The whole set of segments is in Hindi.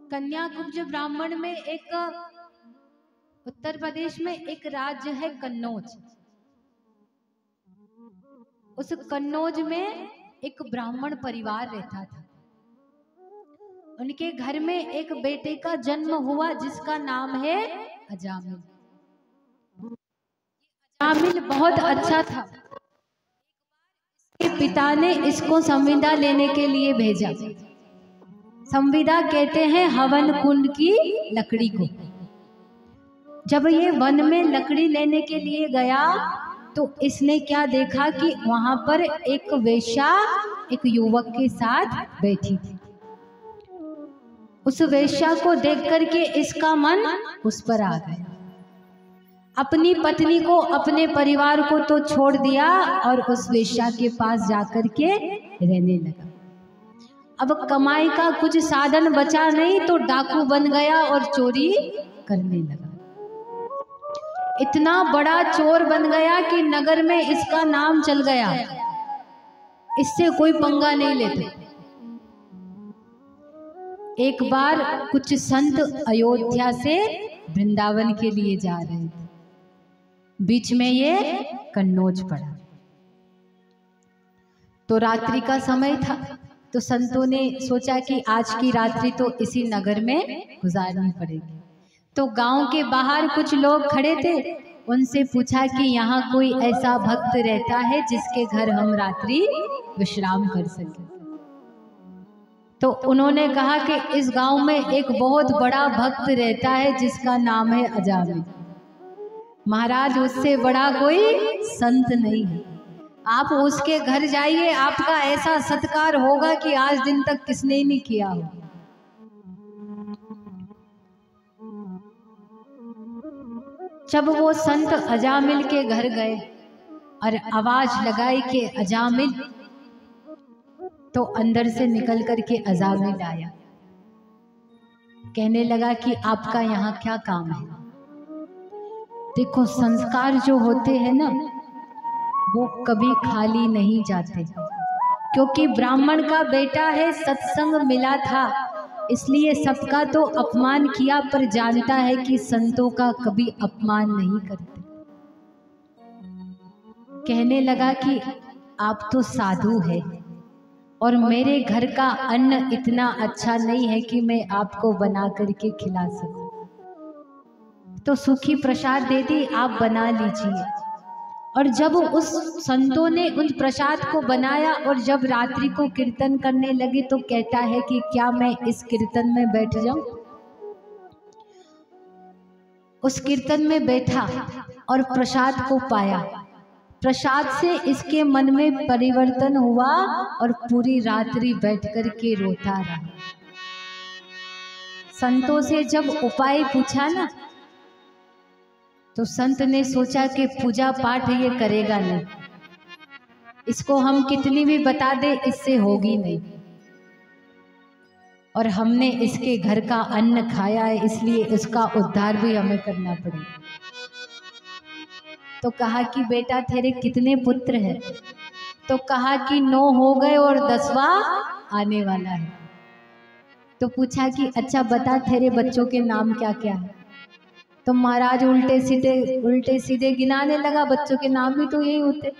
कन्याकुब्ज ब्राह्मण में एक उत्तर प्रदेश में एक राज्य है कन्नौज। उस कन्नौज में एक ब्राह्मण परिवार रहता था। उनके घर में एक बेटे का जन्म हुआ जिसका नाम है अजामिल। अजामिल बहुत अच्छा था। इसके पिता ने इसको संविदा लेने के लिए भेजा। संविदा कहते हैं हवन कुंड की लकड़ी को। जब ये वन में लकड़ी लेने के लिए गया तो इसने क्या देखा कि वहां पर एक वेश्या एक युवक के साथ बैठी थी। उस वेश्या को देख करके इसका मन उस पर आ गया। अपनी पत्नी को अपने परिवार को तो छोड़ दिया और उस वेश्या के पास जाकर के रहने लगा। अब कमाई का कुछ साधन बचा नहीं तो डाकू बन गया और चोरी करने लगा। इतना बड़ा चोर बन गया कि नगर में इसका नाम चल गया। इससे कोई पंगा नहीं लेते। एक बार कुछ संत अयोध्या से वृंदावन के लिए जा रहे थे। बीच में ये कन्नौज पड़ा। तो रात्रि का समय था तो संतों ने सोचा कि आज की रात्रि तो इसी नगर में गुजारनी पड़ेगी। तो गांव के बाहर कुछ लोग खड़े थे। उनसे पूछा कि यहाँ कोई ऐसा भक्त रहता है जिसके घर हम रात्रि विश्राम कर सकें। तो उन्होंने कहा कि इस गांव में एक बहुत बड़ा भक्त रहता है जिसका नाम है अजामिल। महाराज उससे बड़ा कोई संत नहीं है। आप उसके घर जाइए, आपका ऐसा सत्कार होगा कि आज दिन तक किसने नहीं किया हो। जब वो संत अजामिल के घर गए और आवाज लगाई कि अजामिल, तो अंदर से निकल करके अजामिल आया। कहने लगा कि आपका यहाँ क्या काम है। देखो संस्कार जो होते हैं ना वो कभी खाली नहीं जाते। क्योंकि ब्राह्मण का बेटा है, सत्संग मिला था, इसलिए सबका तो अपमान किया, पर जानता है कि संतों का कभी अपमान नहीं करते। कहने लगा कि आप तो साधु है और मेरे घर का अन्न इतना अच्छा नहीं है कि मैं आपको बना करके खिला सकूं। तो सूखी प्रसाद दे दी, आप बना लीजिए। और जब उस संतों ने उस प्रसाद को बनाया और जब रात्रि को कीर्तन करने लगे तो कहता है कि क्या मैं इस कीर्तन में बैठ जाऊं। उस कीर्तन में बैठा और प्रसाद को पाया। प्रसाद से इसके मन में परिवर्तन हुआ और पूरी रात्रि बैठ कर के रोता रहा। संतों से जब उपाय पूछा ना तो संत ने सोचा कि पूजा पाठ ये करेगा नहीं, इसको हम कितनी भी बता दे इससे होगी नहीं, और हमने इसके घर का अन्न खाया है इसलिए इसका उद्धार भी हमें करना पड़ेगा। तो कहा कि बेटा तेरे कितने पुत्र हैं। तो कहा कि 9 हो गए और 10वां आने वाला है। तो पूछा कि अच्छा बता तेरे बच्चों के नाम क्या क्या है। तो महाराज उल्टे सीधे गिनाने लगा। बच्चों के नाम भी तो यही होते,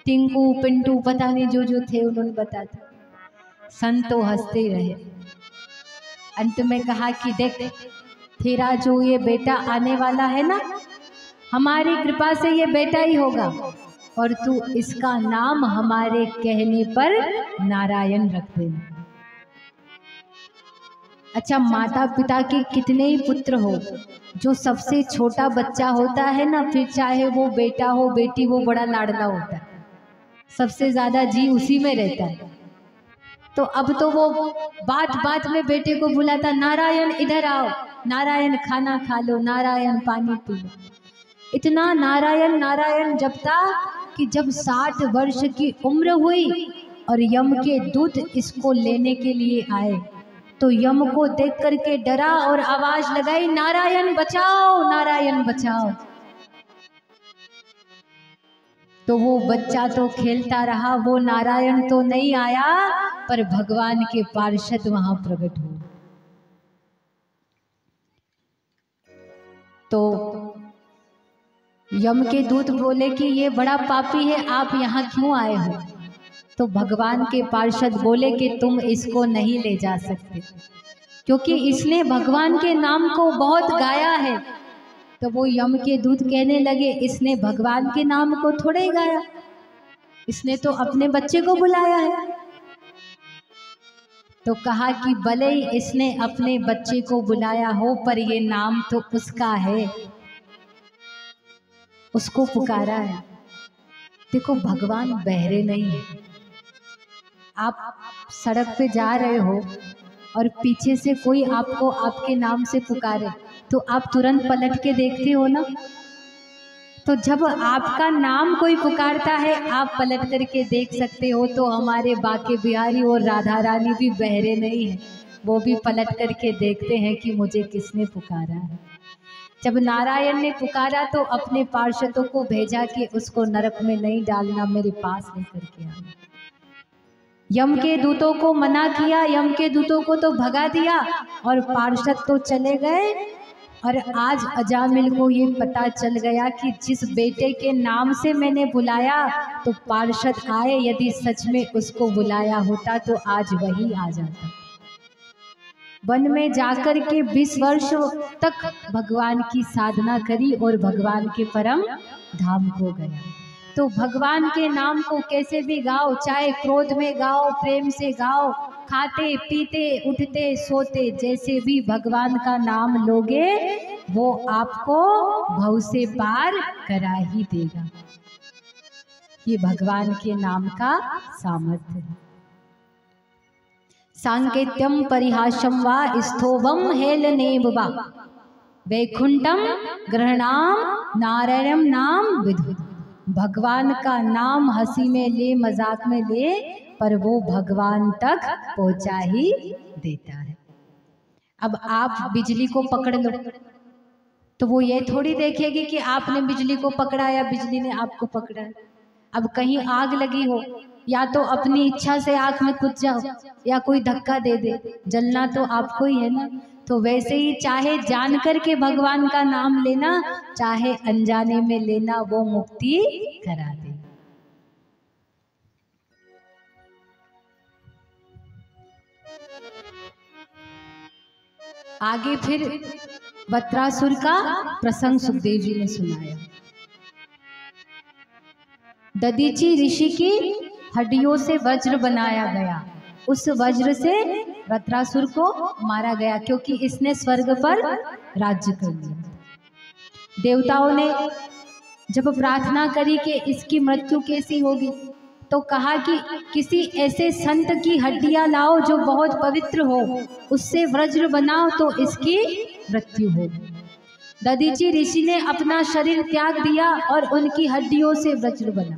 टिंकू पिंटू पता नहीं जो जो थे उन्होंने बता दिया। संत तो हंसते रहे। अंत में कहा कि देख तेरा जो ये बेटा आने वाला है ना, हमारी कृपा से ये बेटा ही होगा और तू इसका नाम हमारे कहने पर नारायण रख देना। अच्छा माता पिता के कितने ही पुत्र हो, जो सबसे छोटा बच्चा होता है ना, फिर चाहे वो बेटा हो बेटी हो, बड़ा लाडला होता है, सबसे ज्यादा जी उसी में रहता है। तो अब तो वो बात बात में बेटे को बुलाता, नारायण इधर आओ, नारायण खाना खा लो, नारायण पानी पी लो। इतना नारायण नारायण जपता कि जब 60 वर्ष की उम्र हुई और यम के दूत इसको लेने के लिए आए तो यम को देख करके डरा और आवाज लगाई, नारायण बचाओ, नारायण बचाओ। तो वो बच्चा तो खेलता रहा, वो नारायण तो नहीं आया, पर भगवान के पार्षद वहां प्रकट हुए। तो यम के दूत बोले कि ये बड़ा पापी है, आप यहाँ क्यों आए हो? तो भगवान के पार्षद बोले कि तुम इसको नहीं ले जा सकते, क्योंकि इसने भगवान के नाम को बहुत गाया है। तो वो यम के दूत कहने लगे, इसने भगवान के नाम को थोड़े ही गाया, इसने तो अपने बच्चे को बुलाया है। तो कहा कि भले ही इसने अपने बच्चे को बुलाया हो, पर ये नाम तो उसका है, उसको पुकारा है। देखो, भगवान बहरे नहीं है। आप सड़क पे जा रहे हो और पीछे से कोई आपको आपके नाम से पुकारे तो आप तुरंत पलट के देखते हो ना। तो जब आपका नाम कोई पुकारता है, आप पलट करके देख सकते हो। तो हमारे बाके बिहारी और राधा रानी भी बहरे नहीं है, वो भी पलट करके देखते हैं कि मुझे किसने पुकारा है। जब नारायण ने पुकारा तो अपने पार्षदों को भेजा कि उसको नरक में नहीं डालना, मेरे पास लेकर के आना। यम के दूतों को मना किया, यम के दूतों को तो भगा दिया और पार्षद तो चले गए। और आज अजामिल को ये पता चल गया कि जिस बेटे के नाम से मैंने बुलाया तो पार्षद आए, यदि सच में उसको बुलाया होता तो आज वही आ जाता। वन में जाकर के 20 वर्ष तक भगवान की साधना करी और भगवान के परम धाम को गया। तो भगवान के नाम को कैसे भी गाओ, चाहे क्रोध में गाओ, प्रेम से गाओ, खाते पीते उठते सोते, जैसे भी भगवान का नाम लोगे वो आपको भव से पार करा ही देगा। ये भगवान के नाम का सामर्थ्य है। सांकेत्यम परिहासम वा स्थोभम हेलनेव वा वैकुंठम ग्रहणाम नारायणम नाम विदु। भगवान का नाम हंसी में ले, मजाक में ले, पर वो भगवान तक पहुंचा ही देता है। अब आप बिजली को पकड़ लो तो वो ये थोड़ी देखेगी कि आपने बिजली को पकड़ा या बिजली ने आपको पकड़ा। अब कहीं आग लगी हो, या तो अपनी इच्छा से आग में कूद जाओ या कोई धक्का दे दे, जलना तो आपको ही है ना। तो वैसे ही चाहे जान कर के भगवान का नाम लेना, चाहे अनजाने में लेना, वो मुक्ति करा दे। आगे फिर वत्रासुर का प्रसंग सुखदेव जी ने सुनाया। दधीची ऋषि की हड्डियों से वज्र बनाया गया, उस वज्र से वत्रासुर को मारा गया, क्योंकि इसने स्वर्ग पर राज्य कर लिया। देवताओं ने जब प्रार्थना करी कि इसकी मृत्यु कैसी होगी, तो कहा कि किसी ऐसे संत की हड्डियां लाओ जो बहुत पवित्र हो, उससे वज्र बनाओ तो इसकी मृत्यु होगी। दधीची ऋषि ने अपना शरीर त्याग दिया और उनकी हड्डियों से वज्र बना।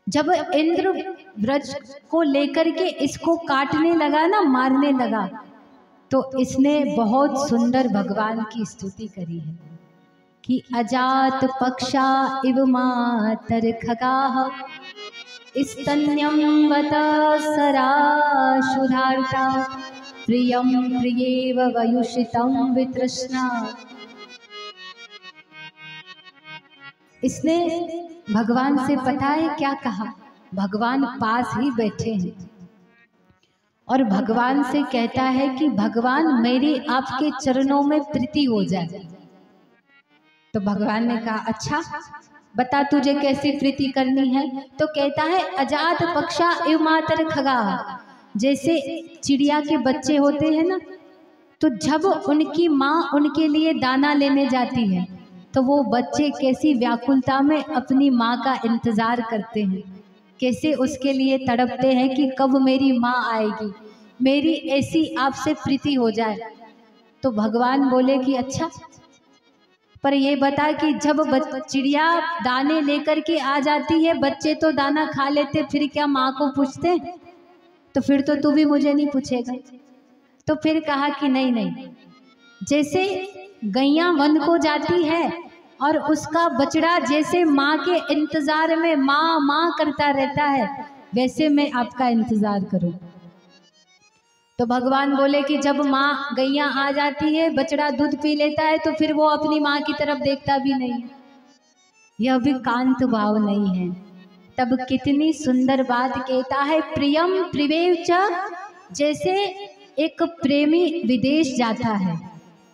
जब इंद्र व्रज को लेकर के इसको काटने लगा ना, मारने लगा, तो इसने बहुत सुंदर भगवान की स्तुति करी है कि अजात पक्षा इव मातर खगाः स्तन्यं वत सराशुधार्ता प्रियं प्रियेव वयुषितं वितृष्णा। इसने भगवान से पता है क्या कहा, भगवान पास ही बैठे हैं और भगवान से कहता है कि भगवान मेरी आपके चरणों में प्रीति हो जाए। तो भगवान ने कहा अच्छा बता तुझे कैसी प्रीति करनी है। तो कहता है अजात पक्षा एव मातर खगाः, जैसे चिड़िया के बच्चे होते हैं ना, तो जब उनकी माँ उनके लिए दाना लेने जाती है तो वो बच्चे कैसी व्याकुलता में अपनी माँ का इंतजार करते हैं, कैसे उसके लिए तड़पते हैं कि कब मेरी माँ आएगी, मेरी ऐसी आपसे प्रीति हो जाए। तो भगवान बोले कि अच्छा, पर ये बता कि जब चिड़िया दाने लेकर के आ जाती है, बच्चे तो दाना खा लेते, फिर क्या माँ को पूछते? तो फिर तो तू भी मुझे नहीं पूछेगा। तो फिर कहा कि नहीं नहीं, जैसे गैया वन को जाती है और उसका बछड़ा जैसे माँ के इंतजार में माँ माँ करता रहता है, वैसे मैं आपका इंतजार करूं। तो भगवान बोले कि जब माँ गैया आ जाती है, बछड़ा दूध पी लेता है, तो फिर वो अपनी माँ की तरफ देखता भी नहीं, यह भी कांत भाव नहीं है। तब कितनी सुंदर बात कहता है, प्रियम प्रिवेव च, जैसे एक प्रेमी विदेश जाता है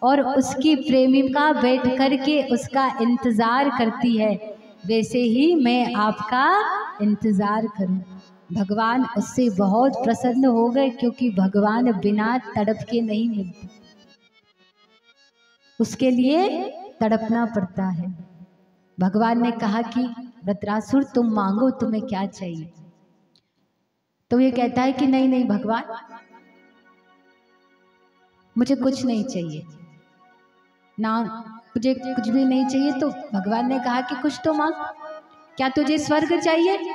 और उसकी प्रेमिका बैठ करके उसका इंतजार करती है, वैसे ही मैं आपका इंतजार करूं। भगवान उससे बहुत प्रसन्न हो गए, क्योंकि भगवान बिना तड़प के नहीं मिलते, उसके लिए तड़पना पड़ता है। भगवान ने कहा कि वृत्रासुर तुम मांगो, तुम्हें क्या चाहिए? तो ये कहता है कि नहीं नहीं भगवान, मुझे कुछ नहीं चाहिए, ना मुझे कुछ भी नहीं चाहिए। तो भगवान ने कहा कि कुछ तो मांग, क्या तुझे स्वर्ग चाहिए?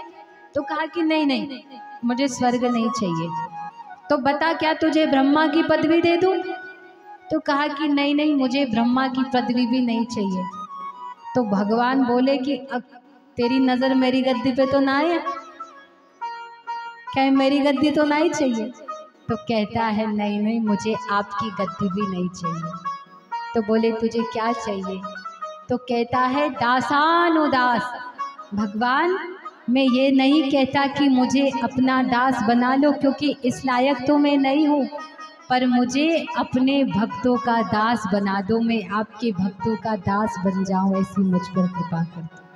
तो कहा कि नहीं नहीं, मुझे स्वर्ग नहीं चाहिए। तो बता, क्या तुझे ब्रह्मा की पदवी दे दूं? तो कहा कि नहीं नहीं, मुझे ब्रह्मा की पदवी भी नहीं चाहिए। तो भगवान बोले कि अब तेरी नजर मेरी गद्दी पे तो ना है, क्या मेरी गद्दी तो नहीं चाहिए? तो कहता है नहीं नहीं, मुझे आपकी गद्दी भी नहीं चाहिए। तो बोले तुझे क्या चाहिए? तो कहता है दासानुदास। भगवान, मैं ये नहीं कहता कि मुझे अपना दास बना लो, क्योंकि इस लायक तो मैं नहीं हूँ, पर मुझे अपने भक्तों का दास बना दो, मैं आपके भक्तों का दास बन जाऊं, ऐसी मुझ पर कृपा कर दो।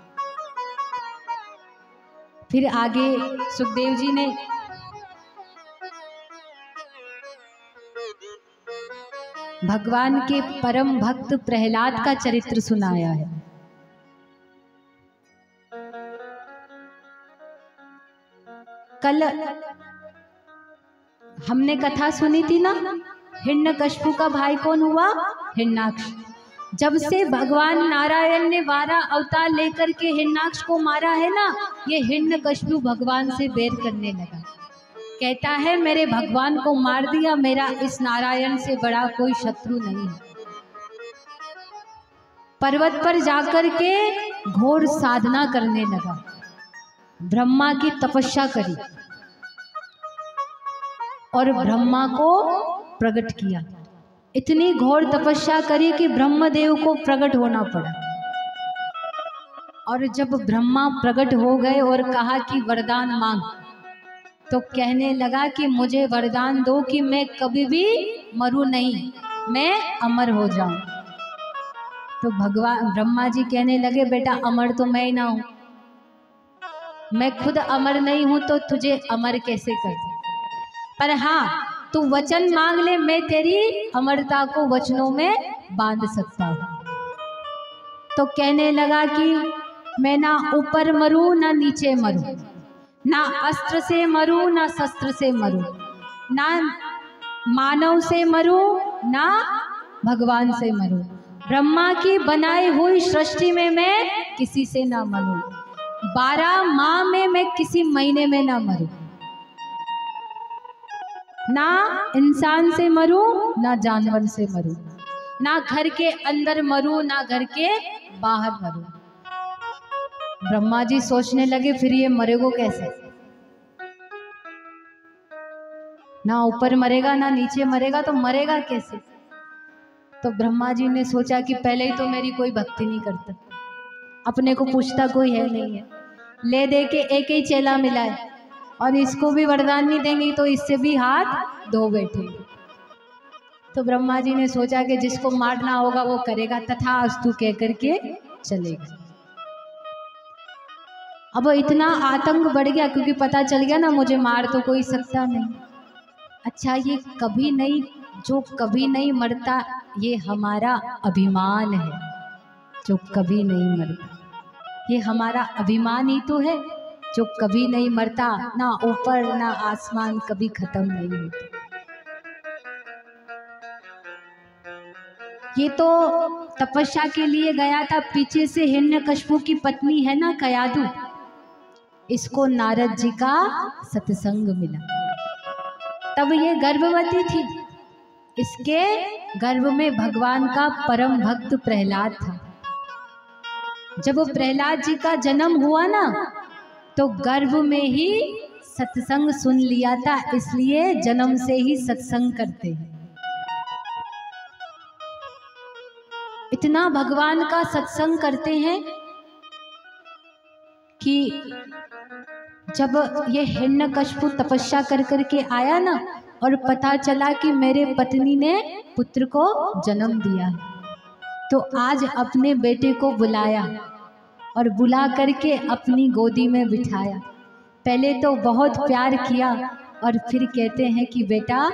फिर आगे सुखदेव जी ने भगवान के परम भक्त प्रहलाद का चरित्र सुनाया है। कल हमने कथा सुनी थी ना, हिरण्यकशिपु का भाई कौन हुआ? हिरण्याक्ष। जब से भगवान नारायण ने 12 अवतार लेकर के हिरण्याक्ष को मारा है ना, ये हिरण्यकशिपु भगवान से बैर करने लगा। कहता है मेरे भगवान को मार दिया, मेरा इस नारायण से बड़ा कोई शत्रु नहीं है। पर्वत पर जाकर के घोर साधना करने लगा, ब्रह्मा की तपस्या करी और ब्रह्मा को प्रकट किया। इतनी घोर तपस्या करी कि ब्रह्मदेव को प्रकट होना पड़ा। और जब ब्रह्मा प्रकट हो गए और कहा कि वरदान मांग, तो कहने लगा कि मुझे वरदान दो कि मैं कभी भी मरूं नहीं, मैं अमर हो जाऊं। तो भगवान ब्रह्मा जी कहने लगे बेटा अमर तो मैं ही ना हूं, मैं खुद अमर नहीं हूं, तो तुझे अमर कैसे कर दूं? पर हाँ, तू वचन मांग ले, मैं तेरी अमरता को वचनों में बांध सकता हूं। तो कहने लगा कि मैं ना ऊपर मरूं ना नीचे मरूं, ना अस्त्र से मरूं ना शस्त्र से मरूं, ना मानव से मरूं ना भगवान से मरूं, ब्रह्मा की बनाई हुई सृष्टि में मैं किसी से ना मरूं, 12 माह में मैं किसी महीने में ना मरूं, ना इंसान से मरूं ना जानवर से मरूं, ना घर के अंदर मरूं ना घर के बाहर मरूं। ब्रह्मा जी सोचने लगे फिर ये मरेगो कैसे? ना ऊपर मरेगा ना नीचे मरेगा, तो मरेगा कैसे? तो ब्रह्मा जी ने सोचा कि पहले ही तो मेरी कोई भक्ति नहीं करता, अपने को पूछता कोई है नहीं है, ले दे के एक ही चेला मिला है और इसको भी वरदान नहीं देंगे तो इससे भी हाथ धो बैठेंगे। तो ब्रह्मा जी ने सोचा कि जिसको मारना होगा वो करेगा, तथास्तु कह करके चलेगा। अब इतना आतंक बढ़ गया क्योंकि पता चल गया ना मुझे मार तो कोई सकता नहीं। अच्छा, ये कभी नहीं, जो कभी नहीं मरता ये हमारा अभिमान है, जो कभी नहीं मरता ये हमारा अभिमान ही तो है, जो कभी नहीं मरता, ना ऊपर ना आसमान, कभी खत्म नहीं होता। ये तो तपस्या के लिए गया था, पीछे से हिरण्यकशिपु की पत्नी है ना कयाधु, इसको नारद जी का सत्संग मिला, तब ये गर्भवती थी। इसके गर्भ में भगवान का परम भक्त प्रहलाद था। जब प्रहलाद जी का जन्म हुआ ना, तो गर्भ में ही सत्संग सुन लिया था, इसलिए जन्म से ही सत्संग करते हैं। इतना भगवान का सत्संग करते हैं कि जब ये हिरण्यकशिपु तपस्या कर करके आया ना, और पता चला कि मेरे पत्नी ने पुत्र को जन्म दिया है, तो आज अपने बेटे को बुलाया और बुला करके अपनी गोदी में बिठाया। पहले तो बहुत प्यार किया और फिर कहते हैं कि बेटा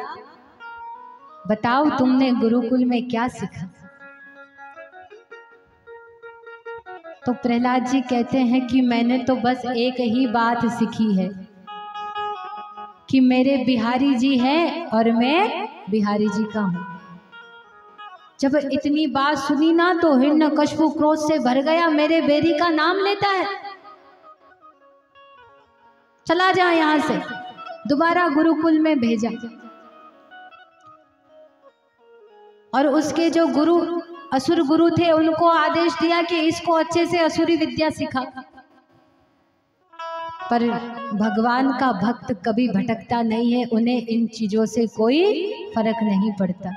बताओ तुमने गुरुकुल में क्या सीखा। तो प्रहलाद जी कहते हैं कि मैंने तो बस एक ही बात सीखी है कि मेरे बिहारी जी हैं और मैं बिहारी जी का हूं। जब इतनी बात सुनी ना तो हिरण्यकशिपु क्रोध से भर गया, मेरे बेरी का नाम लेता है, चला जा यहां से। दोबारा गुरुकुल में भेजा और उसके जो गुरु असुर गुरु थे उनको आदेश दिया कि इसको अच्छे से असुरी विद्या सिखा। पर भगवान का भक्त कभी भटकता नहीं है, उन्हें इन चीजों से कोई फर्क नहीं पड़ता।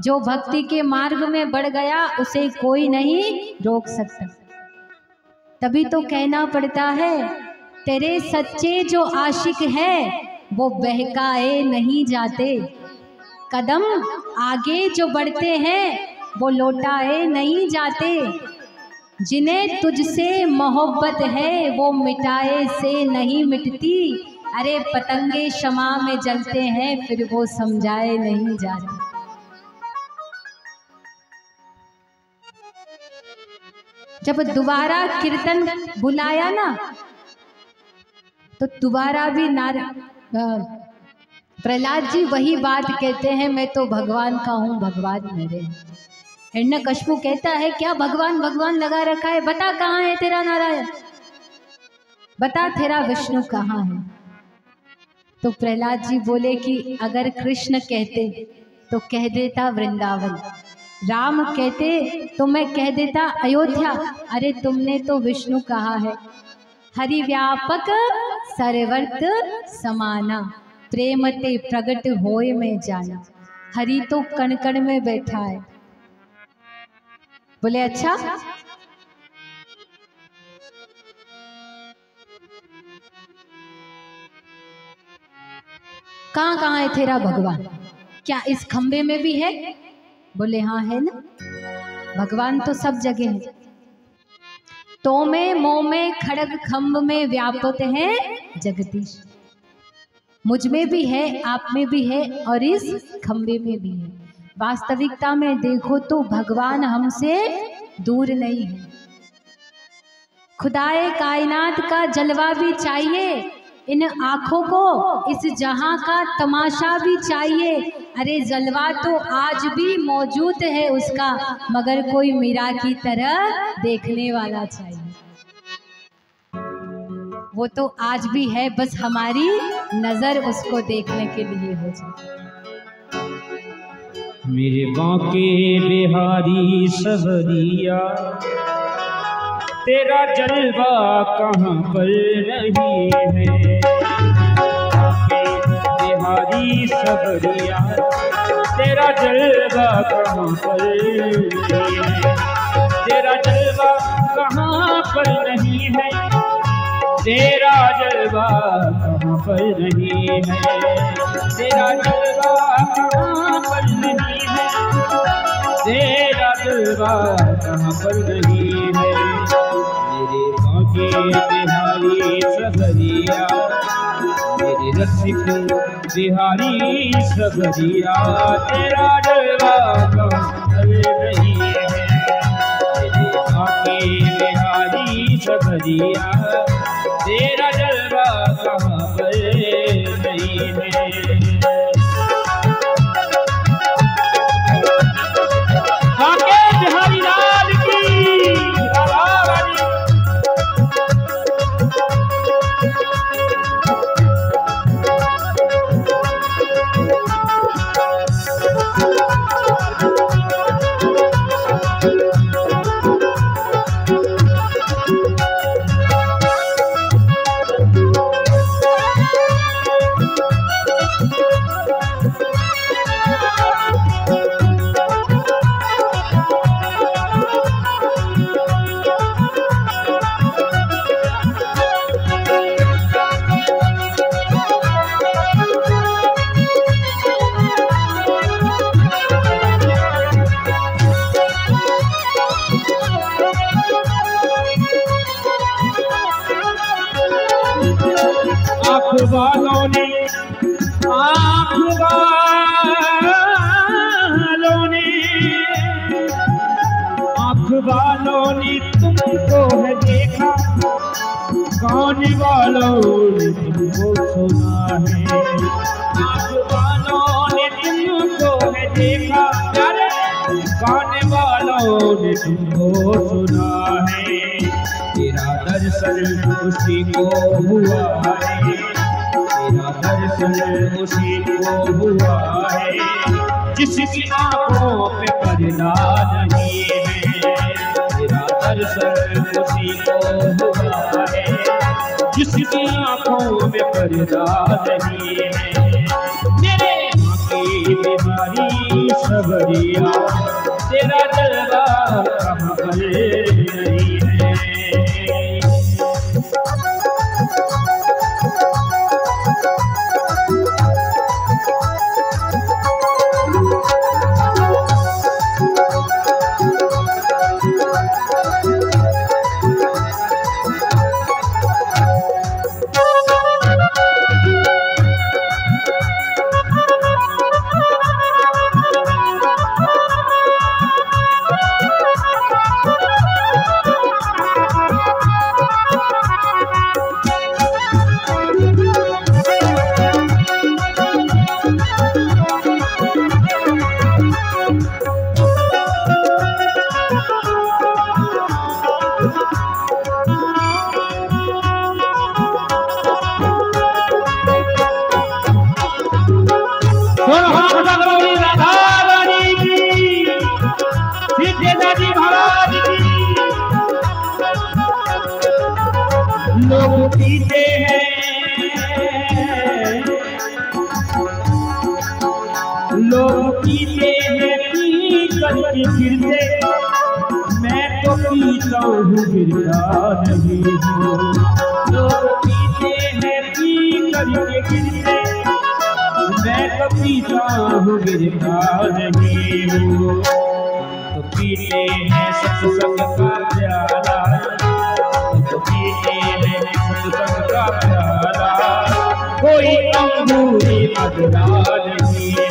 जो भक्ति के मार्ग में बढ़ गया उसे कोई नहीं रोक सकता। तभी तो कहना पड़ता है, तेरे सच्चे जो आशिक है वो बहकाए नहीं जाते, कदम आगे जो बढ़ते हैं वो लौटाए नहीं जाते, जिन्हें तुझसे मोहब्बत है वो मिटाए से नहीं मिटती। अरे पतंगे शमा में जलते हैं फिर वो समझाए नहीं जाते। जब दोबारा कीर्तन बुलाया ना तो दोबारा भी प्रहलाद जी वही बात कहते हैं, मैं तो भगवान का हूँ, भगवान मेरे। हिरण्यकशिपु कहता है क्या भगवान भगवान लगा रखा है, बता कहाँ है तेरा नारायण, बता तेरा विष्णु कहाँ है। तो प्रहलाद जी बोले कि अगर कृष्ण कहते तो कह देता वृंदावन, राम कहते तो मैं कह देता अयोध्या, अरे तुमने तो विष्णु कहा है। हरि व्यापक सर्वर्त समाना, प्रेम ते प्रगट होए में जाना। हरि तो कण कण में बैठा है। बोले अच्छा, कहाँ कहाँ है तेरा भगवान, क्या इस खंबे में भी है? बोले हाँ है ना, भगवान तो सब जगह है। तो में मोह में खड़ग खंभ में व्यापक है जगदीश, मुझ में भी है, आप में भी है और इस खंबे में भी है। वास्तविकता में देखो तो भगवान हमसे दूर नहीं है। खुदाए कायनात का जलवा भी चाहिए, इन आँखों को इस जहां का तमाशा भी चाहिए। अरे जलवा तो आज भी मौजूद है उसका, मगर कोई मीरा की तरह देखने वाला चाहिए। वो तो आज भी है, बस हमारी नजर उसको देखने के लिए हो जाए। मेरे बांके बिहारी सवरिया, तेरा जलवा कहाँ पर नहीं है। बिहारी सवरिया, तेरा जलवा कहाँ पर नहीं है। तेरा जलवा कहाँ पर नहीं है, तेरा जलवा कहाँ पर नहीं है। तेरा जलवा कहाँ पर नहीं है, तेरा जलवा कहाँ पर नहीं है। मेरे बांके बिहारी सवरिया, मेरे रसिक बिहारी सवरिया, तेरा जलवा कहाँ पर नहीं है। मेरे बांके बिहारी सवरिया, तेरा जलवा कहाँ पर नहीं है। बांके बिहारी लाल की आवाज़। वालों ने तुमको है देखा, गाने वालों ने तुमको सुना है। नाच वालों ने तुमको है देखा, गाने वालों ने तुमको सुना है। तेरा दर्शन उसी को हुआ है, तेरा दर्शन उसी को हुआ है, जिसकी आंखों पे पर्दा नहीं है। तेरा दर्शन उसी को हुआ है, जिसकी आंखों में पर्दा नहीं है। मेरे माँ की बीमारी सबरिया, तेरा जलवा कहाँ पर नहीं है। लोग पीते हैं, लोग पीते हैं पी करके गिरते, मैं तो पीता हूँ गिरता नहीं हूँ। लोग पीते हैं पी करके गिरते, मैं तो पीता हूँ गिरता नहीं हूँ। तो पीते हैं सत्संग का प्याला, तो पीते हैं सत्संग का प्याला, कोई अंगूरी मदरा नहीं है।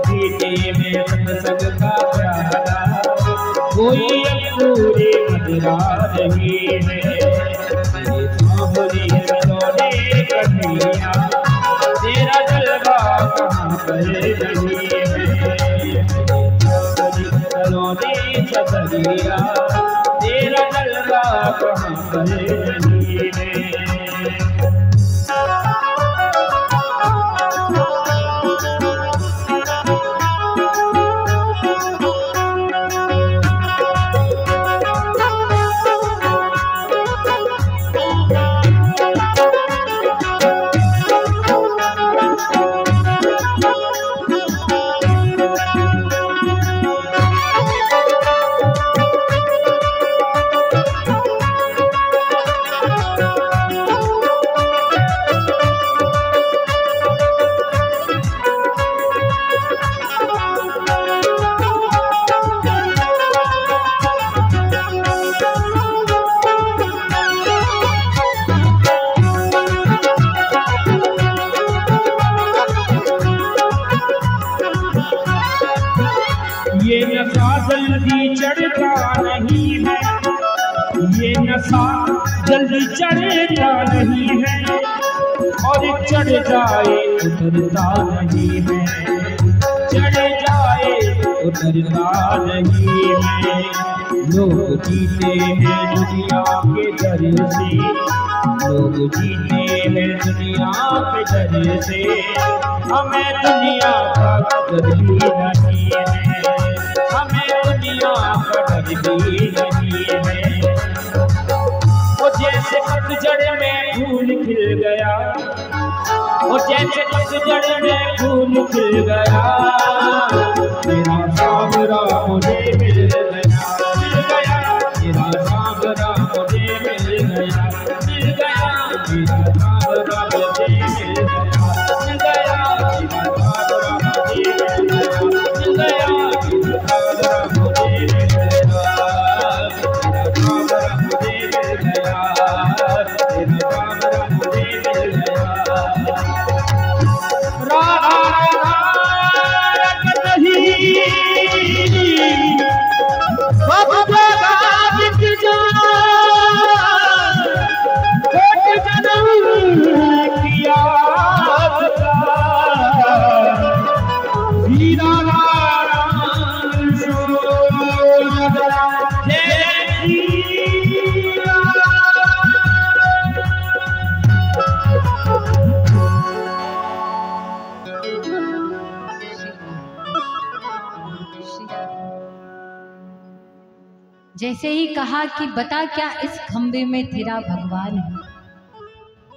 पीते हैं सत्संग का प्याला, कोई अंगूरी मदरा नहीं है। सांवरी सलोने कन्हैया, तेरा जलवा कहाँ पर नहीं है। सलोने सतरिया, तेरा जलवा कहाँ पर नहीं है। ये नशा जल्दी चढ़ता नहीं है, ये नशा जल्दी चढ़ता नहीं है, और चढ़ जाए उतरता नहीं है, चढ़ जाए उतरता नहीं है। लोग जीते हैं दुनिया के डर से, लोग जीते हैं दुनिया के डर से, हमें दुनिया का डर भी नहीं है, हमें दुनिया का डर भी नहीं है। वो जैसे पतझड़ में फूल खिल गया, वो जैसे पतझड़ में फूल खिल गया, तेरा सावरा मुझे मिल गया, मिल गया, तेरा सावरा मुझे मिल गया, मिल गया, तेरा सावरा मुझे मिल गया, मिल गया, तेरा सावरा मुझे मिल गया, मिल गया, तेरा सावरा मुझे मिल गया, तेरा सावरा मुझे मिल गया, तेरा सावरा मुझे मिल गया। राधा राधा रखत ही जैसे ही कहा कि बता क्या इस खंबे में तेरा भगवान है,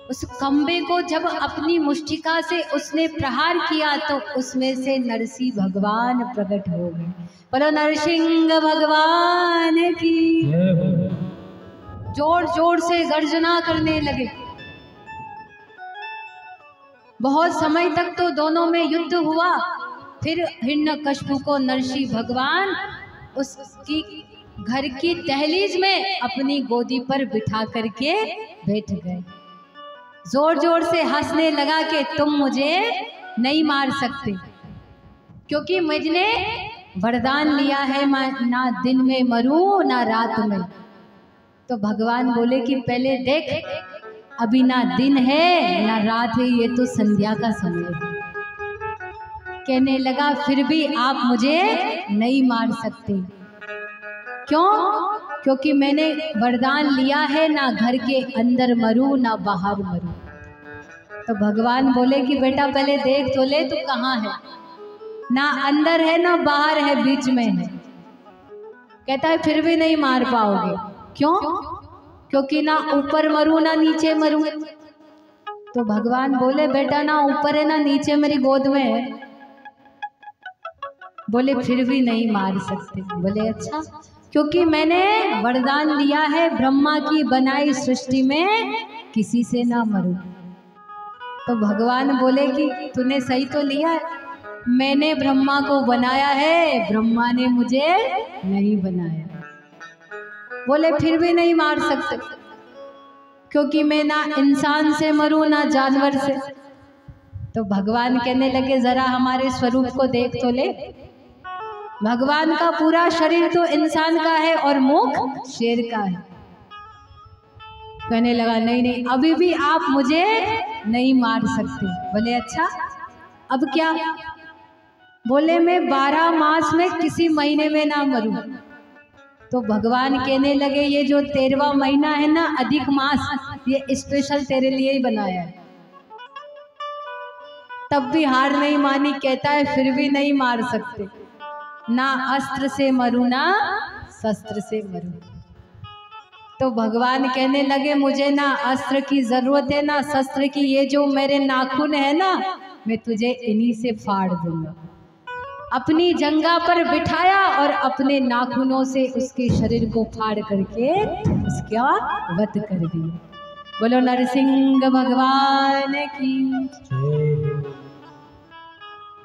उस खंबे को जब अपनी मुष्टिका से उसने प्रहार किया तो उसमें से नरसिंह भगवान प्रकट हो गए। बोलो नरसिंह भगवान की। जोर जोर से गर्जना करने लगे। बहुत समय तक तो दोनों में युद्ध हुआ। फिर हिरण्यकश्यप को नरसिंह भगवान उसकी घर की दहलीज में अपनी गोदी पर बिठा करके बैठ गए। जोर जोर से हंसने लगा कि तुम मुझे नहीं मार सकते, क्योंकि मुझने वरदान लिया है ना दिन में मरूं ना रात में। तो भगवान बोले कि पहले देख, अभी ना दिन है ना रात है, ये तो संध्या का समय है। कहने लगा फिर भी आप मुझे नहीं मार सकते। क्यों? क्योंकि मैंने वरदान लिया है ना घर के अंदर मरूं ना बाहर मरूं। तो भगवान बोले कि बेटा पहले देख तो ले तू कहाँ है, ना अंदर है ना बाहर है, बीच में है। कहता है फिर भी नहीं मार पाओगे। क्यों? क्योंकि ना ऊपर मरूं ना नीचे मरूं। तो भगवान बोले बेटा ना ऊपर है ना नीचे, मेरी गोद में है। बोले फिर भी नहीं मार सकते। बोले अच्छा, क्योंकि मैंने वरदान लिया है ब्रह्मा की बनाई सृष्टि में किसी से ना मरूं। तो भगवान बोले कि तूने सही तो लिया है, मैंने ब्रह्मा को बनाया है, ब्रह्मा ने मुझे नहीं बनाया। बोले फिर भी नहीं मार सकते, क्योंकि मैं ना इंसान से मरूं ना जानवर से। तो भगवान कहने लगे जरा हमारे स्वरूप को देख तो ले। भगवान का पूरा शरीर तो इंसान का है और मुख शेर का है। कहने लगा नहीं नहीं, अभी भी आप मुझे नहीं मार सकते। बोले अच्छा, अब क्या? बोले मैं 12 मास में किसी महीने में ना मरूं। तो भगवान कहने लगे ये जो 13वां महीना है ना, अधिक मास, ये स्पेशल तेरे लिए ही बनाया है। तब भी हार नहीं मानी। कहता है फिर भी नहीं मार सकते, ना अस्त्र से मरूं ना शस्त्र से मरूं। तो भगवान कहने लगे मुझे ना अस्त्र की जरूरत है ना शस्त्र की, ये जो मेरे नाखून है ना, मैं तुझे इन्हीं से फाड़ दूंगा। अपनी जंगा पर बिठाया और अपने नाखूनों से उसके शरीर को फाड़ करके उसका वध कर दिया। बोलो नरसिंह भगवान की।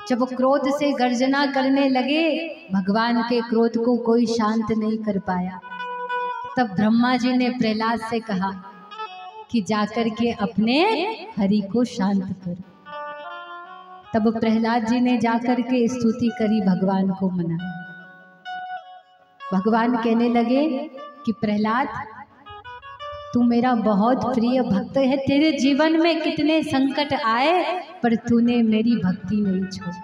जब क्रोध से गर्जना करने लगे, भगवान के क्रोध को कोई शांत नहीं कर पाया। तब ब्रह्मा जी ने प्रहलाद से कहा कि जाकर के अपने हरि को शांत कर। तब प्रहलाद जी ने जाकर के स्तुति करी, भगवान को मना। भगवान कहने लगे कि प्रहलाद तू मेरा बहुत प्रिय भक्त है, तेरे जीवन में कितने संकट आए पर तूने मेरी भक्ति नहीं छोड़ी।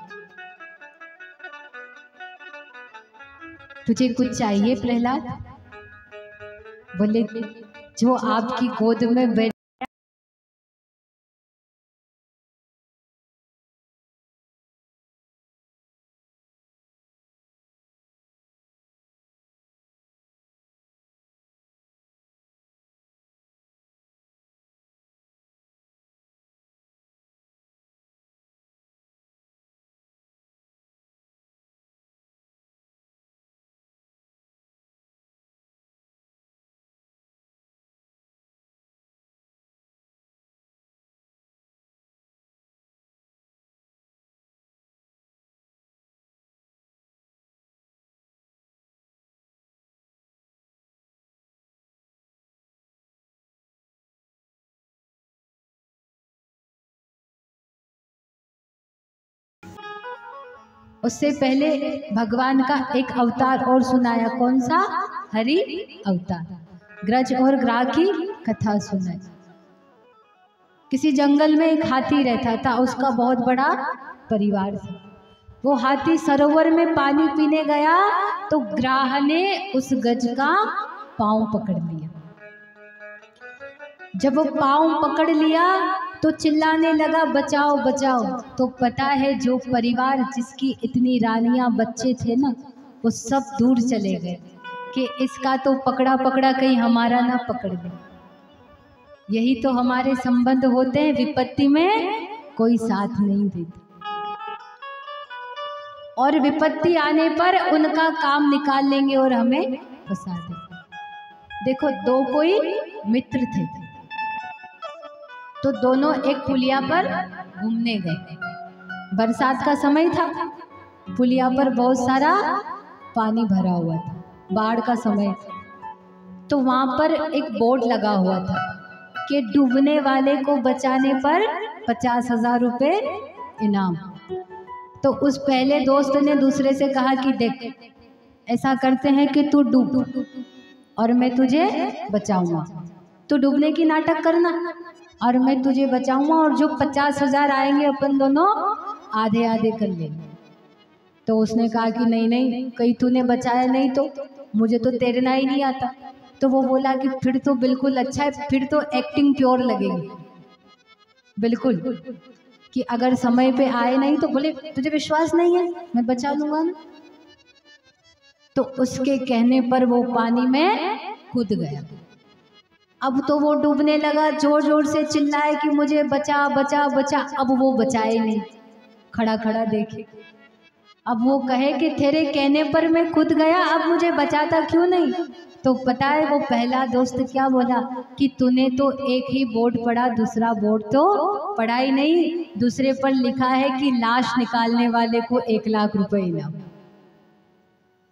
तुझे कुछ चाहिए प्रहलाद? बोले जो आपकी गोद में बैठ उससे पहले भगवान का एक अवतार और सुनाया। कौन सा? हरि अवतार। ग्रज और ग्राह की कथा सुनाई। किसी जंगल में एक हाथी रहता था, उसका बहुत बड़ा परिवार था। वो हाथी सरोवर में पानी पीने गया तो ग्राह ने उस गज का पांव पकड़ लिया। जब वो पांव पकड़ लिया तो चिल्लाने लगा बचाओ बचाओ। तो पता है जो परिवार जिसकी इतनी रानियां बच्चे थे ना, वो सब दूर चले गए कि इसका तो पकड़ा पकड़ा कहीं हमारा ना पकड़ ले। यही तो हमारे संबंध होते हैं, विपत्ति में कोई साथ नहीं देता और विपत्ति आने पर उनका काम निकाल लेंगे और हमें फंसा देंगे। देखो, दो कोई मित्र थे तो दोनों एक पुलिया पर घूमने गए। बरसात का समय था, पुलिया पर बहुत सारा पानी भरा हुआ था, बाढ़ का समय था। तो वहां पर एक बोर्ड लगा हुआ था कि डूबने वाले को बचाने पर 50,000 रुपये इनाम। तो उस पहले दोस्त ने दूसरे से कहा कि देख, ऐसा करते हैं कि तू डूब और मैं तुझे बचाऊंगा, तू डूबने की नाटक करना और मैं तुझे बचाऊंगा, और जो 50,000 आएंगे अपन दोनों आधे आधे कर लेंगे। तो उसने कहा कि नहीं नहीं, कहीं तूने बचाया नहीं तो मुझे तो तैरना ही नहीं आता। तो वो बोला कि फिर तो बिल्कुल अच्छा है, फिर तो एक्टिंग प्योर लगेगी बिल्कुल, कि अगर समय पे आए नहीं तो बोले तुझे विश्वास नहीं है, मैं बचा लूंगा ना। तो उसके कहने पर वो पानी में कूद गया। अब तो वो डूबने लगा, जोर जोर से चिल्लाए कि मुझे बचा बचा बचा। अब वो बचाए नहीं, खड़ा खड़ा देखे। अब वो कहे कि तेरे कहने पर मैं कूद गया, अब मुझे बचाता क्यों नहीं। तो पता है वो पहला दोस्त क्या बोला कि तूने तो एक ही बोर्ड पढ़ा, दूसरा बोर्ड तो पढ़ा ही नहीं। दूसरे पर लिखा है कि लाश निकालने वाले को 1 लाख रुपए इनाम।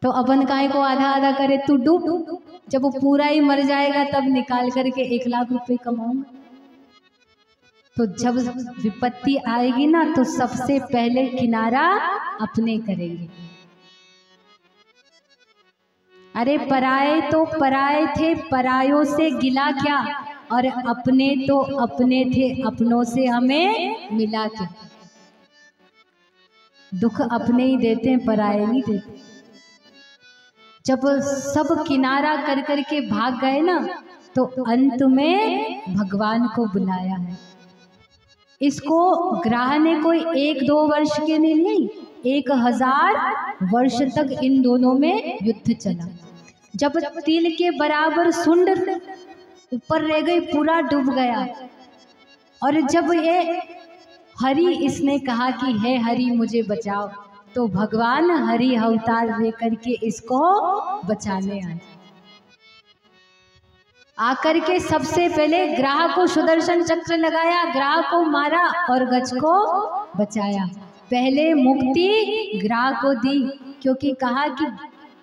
तो अपन काहे को आधा आधा करे, तू डूब, जब वो पूरा ही मर जाएगा तब निकाल करके 1 लाख रुपए कमाऊंगा। तो जब विपत्ति आएगी ना तो सबसे पहले किनारा अपने करेंगे। अरे पराए तो पराए थे, परायों से गिला क्या, और अपने तो अपने थे, अपनों से हमें मिला क्या। दुख अपने ही देते हैं, पराए नहीं देते। जब सब किनारा कर करके भाग गए ना तो अंत में भगवान को बुलाया है। इसको ग्राह ने कोई 1-2 वर्ष के लिए नहीं, 1000 वर्ष तक इन दोनों में युद्ध चला। जब तिल के बराबर सुंड ऊपर रह गई, पूरा डूब गया। और जब ये हरि इसने कहा कि हे हरि मुझे बचाओ, तो भगवान हरि अवतार लेकर के इसको बचाने आए। आकर के सबसे पहले ग्राह को सुदर्शन चक्र लगाया, ग्राह को मारा और गज को बचाया। पहले मुक्ति ग्राह को दी, क्योंकि कहा कि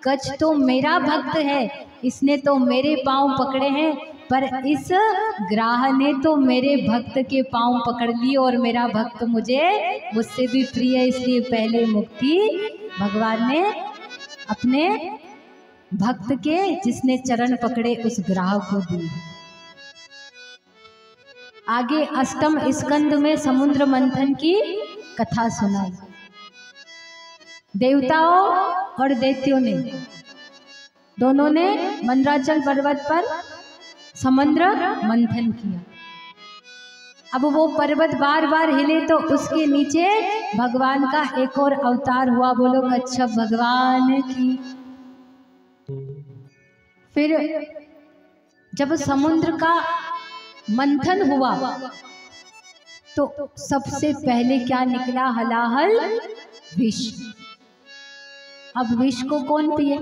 गज तो मेरा भक्त है, इसने तो मेरे पांव पकड़े हैं, पर इस ग्राह ने तो मेरे भक्त के पांव पकड़ लिए और मेरा भक्त मुझसे भी प्रिय है, इसलिए पहले मुक्ति भगवान ने अपने भक्त के, जिसने चरण पकड़े, उस ग्राह को दी। आगे अष्टम स्कंद में समुद्र मंथन की कथा सुनाई। देवताओं और दैत्यों ने दोनों ने मंदराचल पर्वत पर समुद्र मंथन किया। अब वो पर्वत बार बार हिले तो उसके नीचे भगवान का एक और अवतार हुआ। बोलो कच्छप भगवान की। फिर जब समुद्र का मंथन हुआ तो सबसे पहले क्या निकला? हलाहल विष। अब विष को कौन पिए?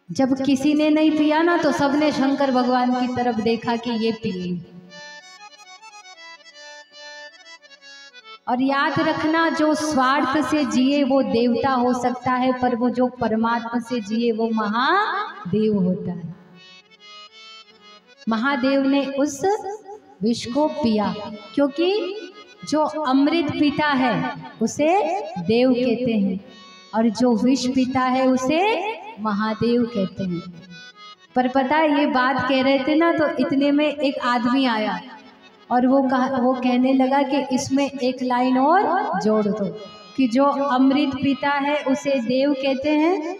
जब किसी ने नहीं पिया ना तो सबने शंकर भगवान की तरफ देखा कि ये पिए। और याद रखना, जो स्वार्थ से जिए वो देवता हो सकता है, पर वो जो परमात्मा से जिए वो महादेव होता है। महादेव ने उस विष को पिया, क्योंकि जो अमृत पीता है उसे देव कहते हैं और जो विष पीता है उसे महादेव कहते हैं। पर पता है, ये बात कह रहे थे ना तो इतने में एक आदमी आया और वो कहने लगा कि इसमें एक लाइन और जोड़ दो कि जो अमृत पीता है उसे देव कहते हैं,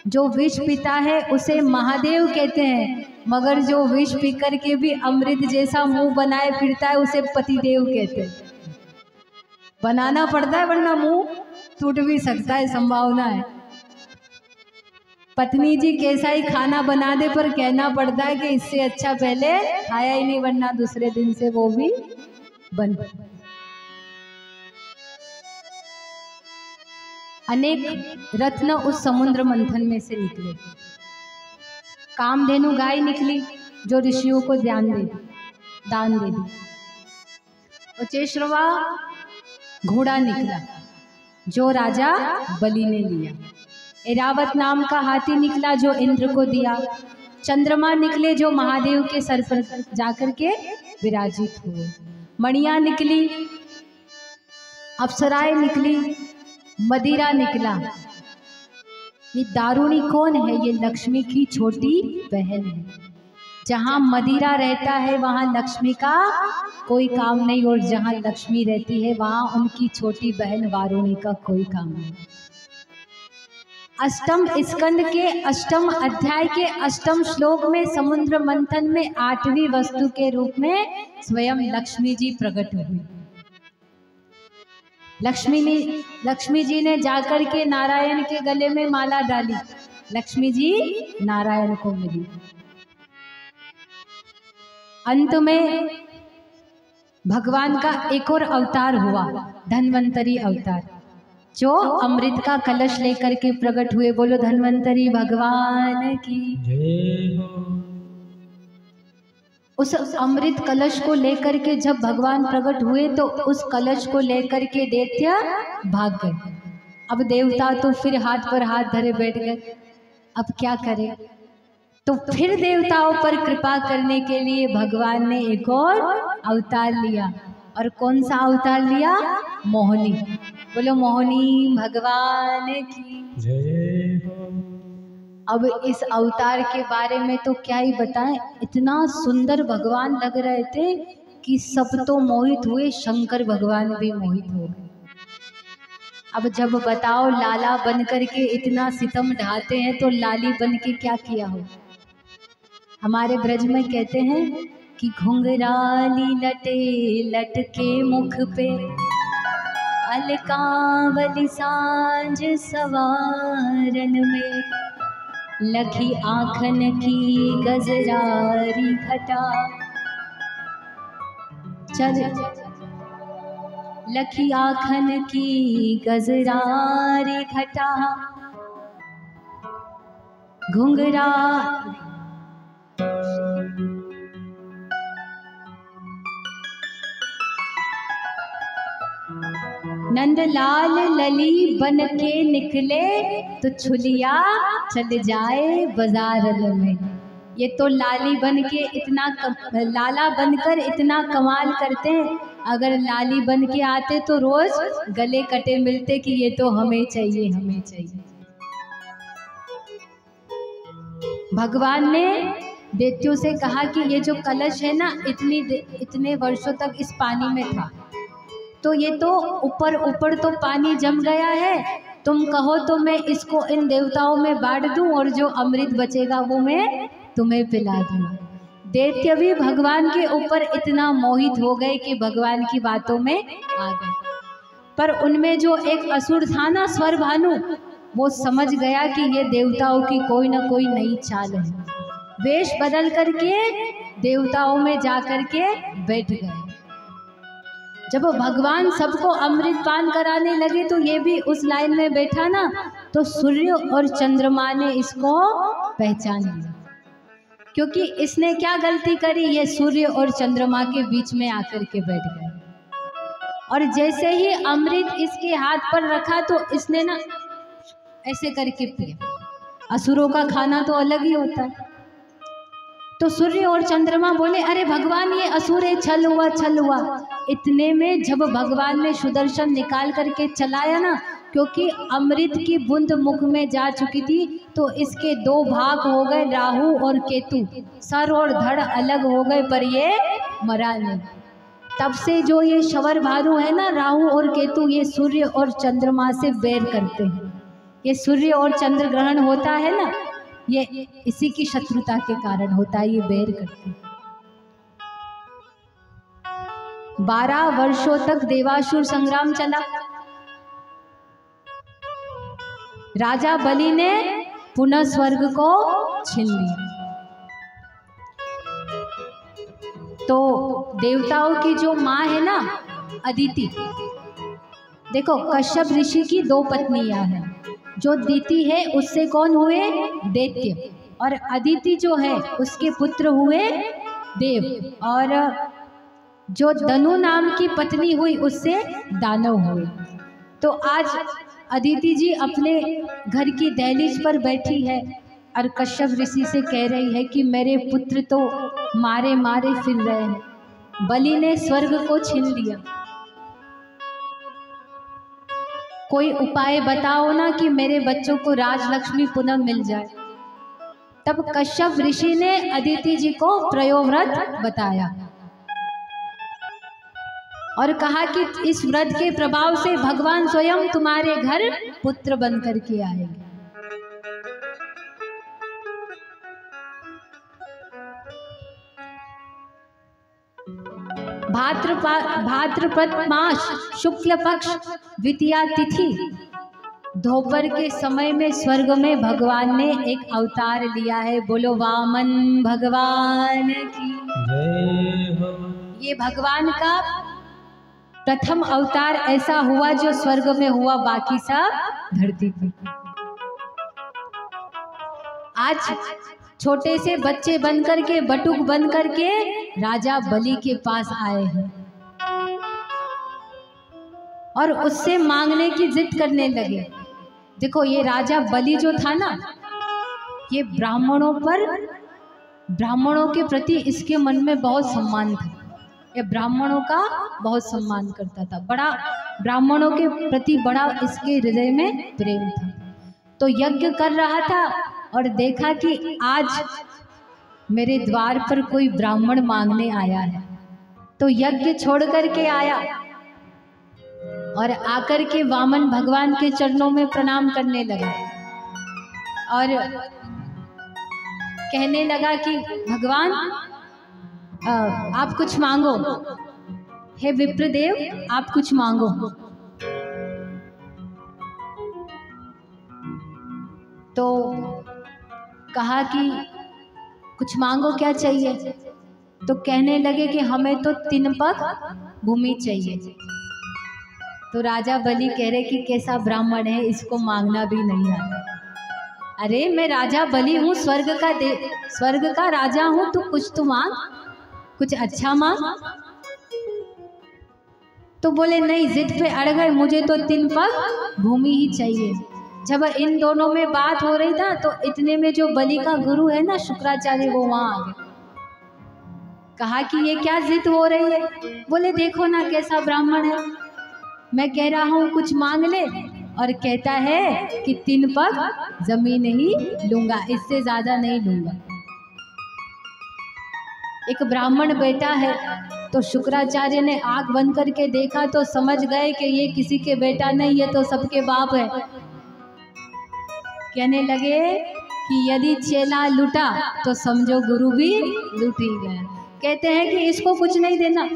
जो विष पीता है उसे महादेव कहते हैं, मगर जो विष पी कर के भी अमृत जैसा मुंह बनाए फिरता है उसे पतिदेव कहते हैं। बनाना पड़ता है वरना मुंह टूट भी सकता है, संभावना है। पत्नी जी कैसा ही खाना बना दे पर कहना पड़ता है कि इससे अच्छा पहले खाया ही नहीं, वरना दूसरे दिन से वो भी बंद। अनेक रत्न उस समुद्र मंथन में से निकले। कामधेनु गाय निकली जो ऋषियों को दान दे दी। उचेश्रवा घोड़ा निकला जो राजा बलि ने लिया। ऐरावत नाम का हाथी निकला जो इंद्र को दिया। चंद्रमा निकले जो महादेव के सर पर जाकर के विराजित हुए। मणियां निकली, अप्सराएं निकली, मदिरा निकला। ये दारुणी कौन है? ये लक्ष्मी की छोटी बहन है। जहाँ मदिरा रहता है वहाँ लक्ष्मी का कोई काम नहीं, और जहाँ लक्ष्मी रहती है वहाँ उनकी छोटी बहन वारुणी का कोई काम नहीं। अष्टम स्कंद के अष्टम अध्याय के अष्टम श्लोक में समुद्र मंथन में 8वीं वस्तु के रूप में स्वयं लक्ष्मी जी प्रकट हुई। लक्ष्मी जी ने जाकर के नारायण के गले में माला डाली। लक्ष्मी जी नारायण को मिली। अंत में भगवान का एक और अवतार हुआ, धन्वंतरी अवतार, जो अमृत का कलश लेकर के प्रकट हुए। बोलो धन्वंतरी भगवान की जय हो। उस अमृत कलश को लेकर के जब भगवान प्रकट हुए तो उस कलश को लेकर के दैत्य भाग गए। अब देवता तो फिर हाथ पर हाथ धरे बैठ गए। अब क्या करें? तो फिर देवताओं पर कृपा करने के लिए भगवान ने एक और अवतार लिया। और कौन सा अवतार लिया? मोहिनी। बोलो मोहिनी भगवान की जय हो। अब इस अवतार के बारे में तो क्या ही बताएं, इतना सुंदर भगवान लग रहे थे कि सब तो मोहित हुए, शंकर भगवान भी मोहित हो गए। अब जब बताओ लाला बन करके इतना सितम ढाते हैं तो लाली बन के क्या किया हो। हमारे ब्रज में कहते हैं कि घुंघराली लटे लटके मुख पे, अलकावली सांझ सवारन में, लखी आँखन की गजरारी घटा, चल लखी आँखन की गजरारी घटा, घुंघरा नंदलाल लली बन के निकले तो छुलिया चल जाए बाजार में। ये तो लाली बन के इतना लाला बनकर इतना कमाल करते हैं, अगर लाली बन के आते तो रोज गले कटे मिलते कि ये तो हमें चाहिए हमें चाहिए। भगवान ने दैत्यों से कहा कि ये जो कलश है ना इतने वर्षों तक इस पानी में था, तो ये तो ऊपर ऊपर तो पानी जम गया है, तुम कहो तो मैं इसको इन देवताओं में बांट दूं और जो अमृत बचेगा वो मैं तुम्हें पिला दूं। दैत्य भी भगवान के ऊपर इतना मोहित हो गए कि भगवान की बातों में आ गए। पर उनमें जो एक असुर था ना स्वरभानु, वो समझ गया कि ये देवताओं की कोई ना कोई नई चाल है। वेश बदल करके देवताओं में जा करके बैठ गए। जब भगवान सबको अमृत पान कराने लगे तो ये भी उस लाइन में बैठा ना, तो सूर्य और चंद्रमा ने इसको पहचान लिया। क्योंकि इसने क्या गलती करी, ये सूर्य और चंद्रमा के बीच में आकर के बैठ गए। और जैसे ही अमृत इसके हाथ पर रखा तो इसने ना ऐसे करके पिया। असुरों का खाना तो अलग ही होता है। तो सूर्य और चंद्रमा बोले अरे भगवान ये असुर है, छल हुआ छल हुआ। इतने में जब भगवान ने सुदर्शन निकाल करके चलाया ना, क्योंकि अमृत की बूंद मुख में जा चुकी थी तो इसके दो भाग हो गए, राहु और केतु, सर और धड़ अलग हो गए, पर ये मरा नहीं। तब से जो ये शवर भानु है ना, राहु और केतु, ये सूर्य और चंद्रमा से बैर करते हैं। ये सूर्य और चंद्र ग्रहण होता है ना, ये इसी की शत्रुता के कारण होता है, ये बैर करते हैं। 12 वर्षों तक देवासुर संग्राम चला। राजा बलि ने पुनः स्वर्ग को छीन लिया। तो देवताओं की जो माँ है ना अदिति, देखो कश्यप ऋषि की 2 पत्नियां हैं। जो दिति है उससे कौन हुए? दैत्य। और अदिति जो है उसके पुत्र हुए देव। और जो धनु नाम की पत्नी हुई उससे दानव हुए। तो आज अदिति जी अपने घर की दहलीज पर बैठी है और कश्यप ऋषि से कह रही है कि मेरे पुत्र तो मारे मारे फिर रहे हैं, बलि ने स्वर्ग को छीन लिया, कोई उपाय बताओ ना कि मेरे बच्चों को राजलक्ष्मी पुनः मिल जाए। तब कश्यप ऋषि ने अदिति जी को प्रयोव्रत बताया और कहा कि इस व्रत के प्रभाव से भगवान स्वयं तुम्हारे घर पुत्र बनकर के आएंगे। भाद्रपद मास शुक्ल पक्ष द्वितीया तिथि दोपहर के समय में स्वर्ग में भगवान ने एक अवतार लिया है। बोलो वामन भगवान की जय हो। ये भगवान का प्रथम अवतार ऐसा हुआ जो स्वर्ग में हुआ, बाकी सब धरती पर। आज छोटे से बच्चे बनकर के, बटुक बनकर के राजा बलि के पास आए हैं और उससे मांगने की जिद करने लगे। देखो ये राजा बलि जो था ना, ये ब्राह्मणों के प्रति इसके मन में बहुत सम्मान था। ये ब्राह्मणों का बहुत सम्मान करता था, बड़ा ब्राह्मणों के प्रति बड़ा इसके हृदय में प्रेम था। तो यज्ञ कर रहा था और देखा कि आज मेरे द्वार पर कोई ब्राह्मण मांगने आया है। तो यज्ञ छोड़ करके आया और आकर के वामन भगवान के चरणों में प्रणाम करने लगा और कहने लगा कि भगवान आप कुछ मांगो, हे विप्रदेव आप कुछ मांगो। तो कहा कि कुछ मांगो, क्या चाहिए? तो कहने लगे कि हमें तो 3 पग भूमि चाहिए। तो राजा बलि कह रहे कि कैसा ब्राह्मण है, इसको मांगना भी नहीं आता। अरे मैं राजा बलि हूँ, स्वर्ग का राजा हूँ, तू कुछ तो मांग, कुछ अच्छा मांग। तो बोले नहीं, जिद पे अड़ गए, मुझे तो 3 पग भूमि ही चाहिए। जब इन दोनों में बात हो रही था तो इतने में जो बलि का गुरु है ना शुक्राचार्य, वो वहां आ गए। कहा कि ये क्या जिद हो रही है? बोले देखो ना कैसा ब्राह्मण है, मैं कह रहा हूँ कुछ मांग ले और कहता है कि 3 पग जमीन ही लूंगा, इससे ज्यादा नहीं लूंगा। एक ब्राह्मण बेटा है, तो शुक्राचार्य ने आंख बंद करके देखा तो समझ गए कि ये किसी के बेटा नहीं है, तो सबके बाप है। कहने लगे कि यदि चेला लुटा तो समझो गुरु भी लुट ही गया। कहते हैं कि इसको कुछ नहीं देना,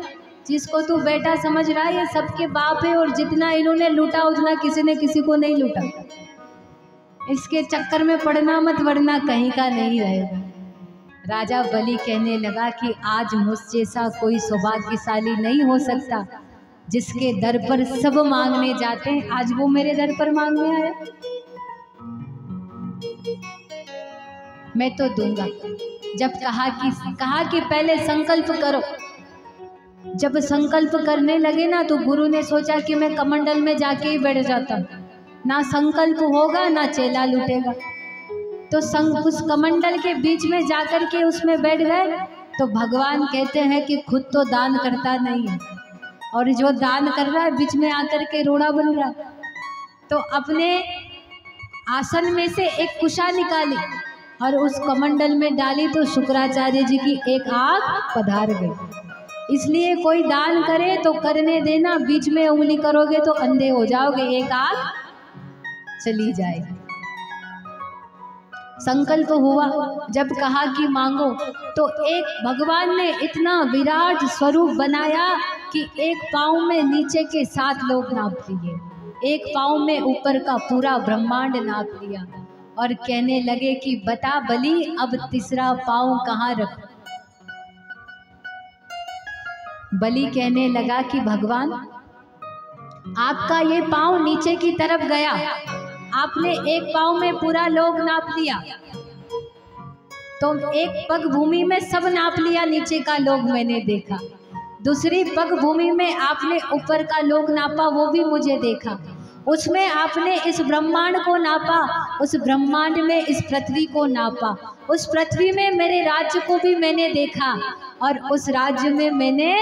जिसको तू बेटा समझ रहा है ये सबके बाप है, और जितना इन्होंने लूटा उतना किसी ने किसी को नहीं लूटा। इसके चक्कर में पड़ना मत, वरना कहीं का नहीं रहेगा। राजा बलि कहने लगा कि आज मुझ जैसा कोई सौभाग्यशाली नहीं हो सकता जिसके दर पर सब मांगने जाते हैं, आज वो मेरे दर पर मांगने आया, मैं तो दूंगा। जब कहा कि पहले संकल्प करो। जब संकल्प करने लगे ना तो गुरु ने सोचा कि मैं कमंडल में जाके ही बैठ जाता हूँ, ना संकल्प होगा ना चेला लूटेगा। तो उस कमंडल के बीच में जाकर के उसमें बैठ गए। तो भगवान कहते हैं कि खुद तो दान करता नहीं है, और जो दान कर रहा है बीच में आकर के रोड़ा बन रहा। तो अपने आसन में से एक कुशा निकाली और उस कमंडल में डाली, तो शुक्राचार्य जी की एक आँख पधार गई। इसलिए कोई दान करे तो करने देना, बीच में उंगली करोगे तो अंधे हो जाओगे, एक आँख चली जाएगी। संकल्प हुआ, जब कहा कि मांगो, तो एक भगवान ने इतना विराट स्वरूप बनाया कि एक पाँव में नीचे के 7 लोग नाप लिए, एक पाँव में ऊपर का पूरा ब्रह्मांड नाप लिया, और कहने लगे कि बता बलि अब तीसरा पाँव कहाँ रखूं। बलि कहने लगा कि भगवान आपका ये पाँव नीचे की तरफ गया, आपने एक पाँव में पूरा लोग नाप लिया, तो एक पग भूमि में सब नाप लिया, नीचे का लोग मैंने देखा। दूसरी पग भूमि में आपने ऊपर का लोग नापा, वो भी मुझे देखा। उसमें आपने इस ब्रह्मांड को नापा, उस ब्रह्मांड में इस पृथ्वी को नापा, उस पृथ्वी में मेरे राज्य को भी मैंने देखा और उस राज्य में मैंने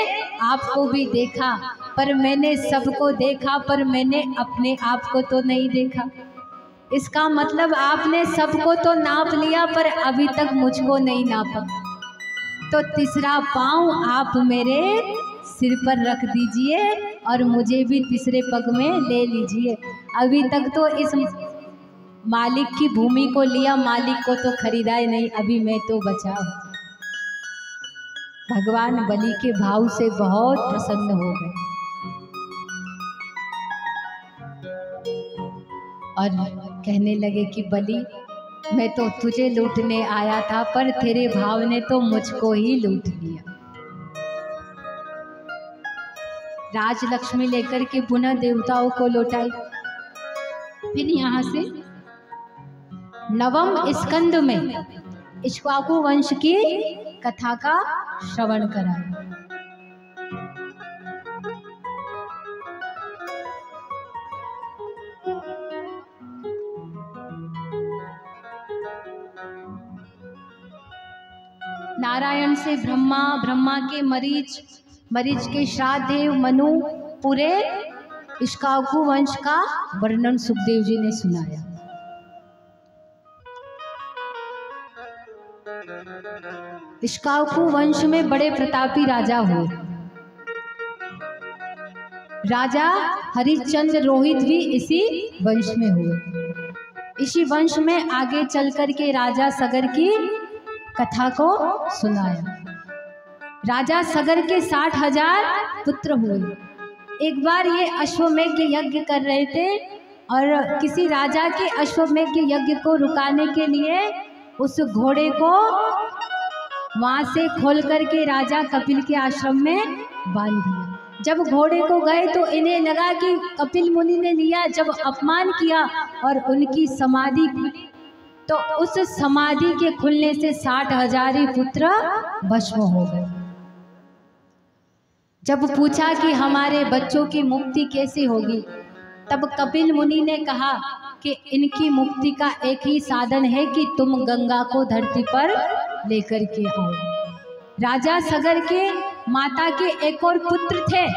आपको भी देखा, पर मैंने सबको देखा पर मैंने अपने आप को तो नहीं देखा। इसका मतलब आपने सबको तो नाप लिया पर अभी तक मुझको नहीं नापा। तो तीसरा पाँव आप मेरे सिर पर रख दीजिए और मुझे भी तीसरे पग में ले लीजिए। अभी तक तो इस मालिक की भूमि को लिया, मालिक को तो खरीदा ही नहीं, अभी मैं तो बचा हूँ। भगवान बलि के भाव से बहुत प्रसन्न हो गए और कहने लगे कि बलि मैं तो तुझे लूटने आया था पर तेरे भाव ने तो मुझको ही लूट लिया। राजलक्ष्मी लेकर के पुनः देवताओं को लौटाई। फिर यहाँ से नवम स्कंद में इक्ष्वाकु वंश की कथा का श्रवण कराया। नारायण से ब्रह्मा, ब्रह्मा के मरीच, मरीच के श्राद्धदेव मनु, पूरे इक्ष्वाकु वंश का वर्णन सुखदेव जी ने सुनाया। इक्ष्वाकु वंश में बड़े प्रतापी राजा हुए। राजा हरिश्चंद्र रोहित भी इसी वंश में हुए। इसी वंश में आगे चलकर के राजा सगर की कथा को सुनाया। राजा सगर के 60,000 पुत्र हुए। एक बार ये अश्वमेध यज्ञ कर रहे थे और किसी राजा के अश्वमेध यज्ञ को रुकाने के लिए उस घोड़े को वहां से खोल करके राजा कपिल के आश्रम में बांध दिया। जब घोड़े को गए तो इन्हें लगा कि कपिल मुनि ने लिया, जब अपमान किया और उनकी समाधि खुली तो उस समाधि के खुलने से 60,000 ही पुत्र भस्म हो गए। जब पूछा कि हमारे बच्चों की मुक्ति कैसे होगी, तब कपिल मुनि ने कहा कि इनकी मुक्ति का एक ही साधन है कि तुम गंगा को धरती पर लेकर के आओ। राजा सगर के माता के एक और पुत्र थे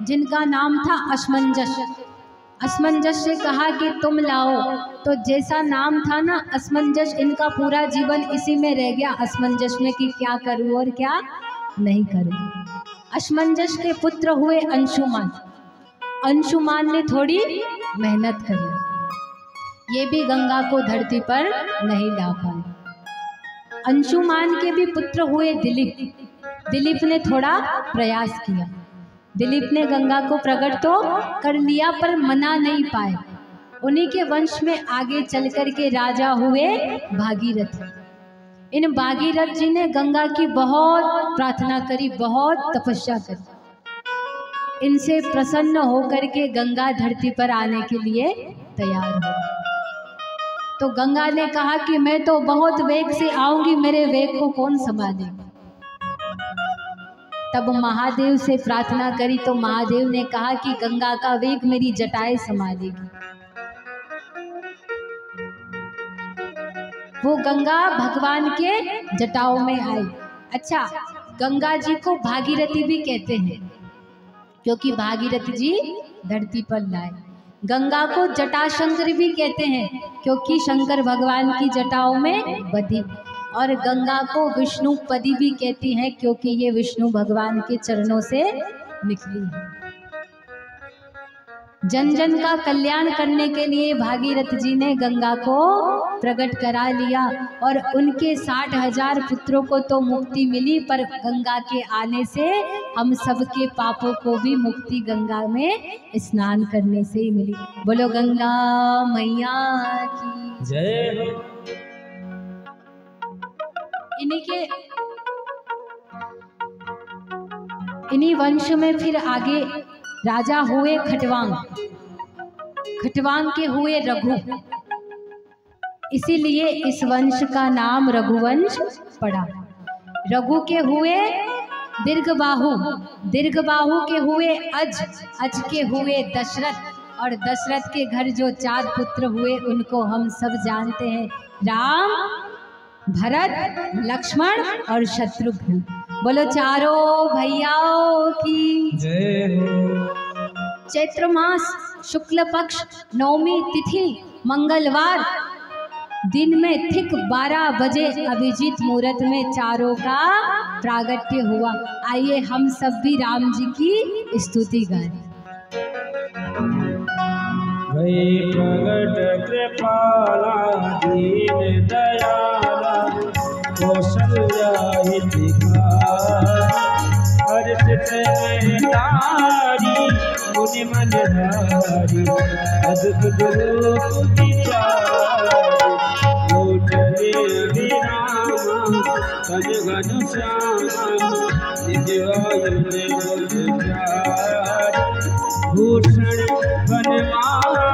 जिनका नाम था असमंजस। असमंजस से कहा कि तुम लाओ, तो जैसा नाम था ना असमंजस, इनका पूरा जीवन इसी में रह गया, असमंजस में कि क्या करूं और क्या नहीं करूं। असमंजस के पुत्र हुए अंशुमान। अंशुमान ने थोड़ी मेहनत करी, ये भी गंगा को धरती पर नहीं ला पाए। अंशुमान के भी पुत्र हुए दिलीप। दिलीप ने थोड़ा प्रयास किया, दिलीप ने गंगा को प्रकट तो कर लिया पर मना नहीं पाए। उन्हीं के वंश में आगे चल कर के राजा हुए भागीरथ। इन भागीरथ जी ने गंगा की बहुत प्रार्थना करी, बहुत तपस्या करी। इनसे प्रसन्न होकर के गंगा धरती पर आने के लिए तैयार हो। तो गंगा ने कहा कि मैं तो बहुत वेग से आऊंगी, मेरे वेग को कौन संभालेगा। तब महादेव से प्रार्थना करी तो महादेव ने कहा कि गंगा का वेग मेरी जटाएं संभालेगी। वो गंगा भगवान के जटाओं में आई। अच्छा, गंगा जी को भागीरथी भी कहते हैं क्योंकि भागीरथ जी धरती पर लाए। गंगा को जटाशंकर भी कहते हैं क्योंकि शंकर भगवान की जटाओं में बधी। और गंगा को विष्णुपदी भी कहती हैं क्योंकि ये विष्णु भगवान के चरणों से निकली है। जन जन का कल्याण करने के लिए भागीरथ जी ने गंगा को प्रकट करा लिया और उनके 60,000 पुत्रों को तो मुक्ति मिली, पर गंगा के आने से हम सबके पापों को भी मुक्ति गंगा में स्नान करने से ही मिली। बोलो गंगा मैया की जय हो। इन्हीं वंश में फिर आगे राजा हुए खटवांग, खटवांग के हुए रघु, इसीलिए इस वंश का नाम रघुवंश पड़ा। रघु के हुए दीर्घबाहु, दीर्घबाहु के हुए अज, अज के हुए दशरथ, और दशरथ के घर जो 4 पुत्र हुए उनको हम सब जानते हैं, राम, भरत, लक्ष्मण और शत्रुघ्न। बोलो चारों भैयाओं की जय हो। चैत्र मास शुक्ल पक्ष नवमी तिथि मंगलवार दिन में ठीक 12 बजे अभिजीत मुहूर्त में चारों का प्रागट्य हुआ। आइए हम सब भी राम जी की स्तुति गाएं। भई प्रगट कृपाला दीन दयाला कौशल्या हितकारी, हर्षित तारी मुनि मनहारी, अद्भुत रूप विचारी, लोचने विरामा तन घन श्यामा, निज आयुने गुलचारी, भूषण बनमाला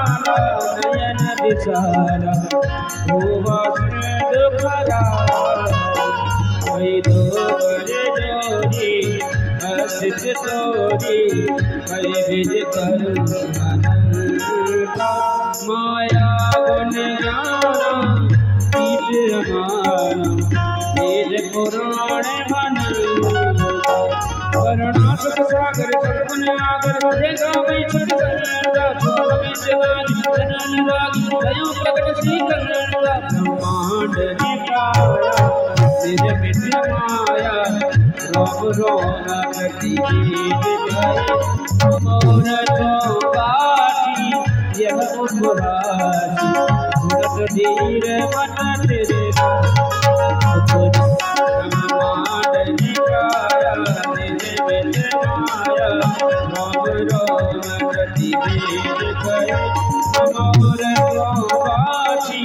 नयन विचारा, भुवन दुखरा, दो जोरी असित तोरी, विज करुणा माया गुण ज्ञाना पीठ हमारा, वेद पुराण मन करुणा सुख सागर सपन आगर, जगा में छड़ करना सुख में जगानी जनन लागी, दया प्रकट श्री करना ब्रह्मांड निकाया, तेरे मिट माया रोम रोम गति गाए, मोर तो बाटी यह उपरासी, सुरत धीर मन तेरे ब्रह्मांड निकाया, तेरे मिट माया रोम रोम गति गाए, मोर तो बाटी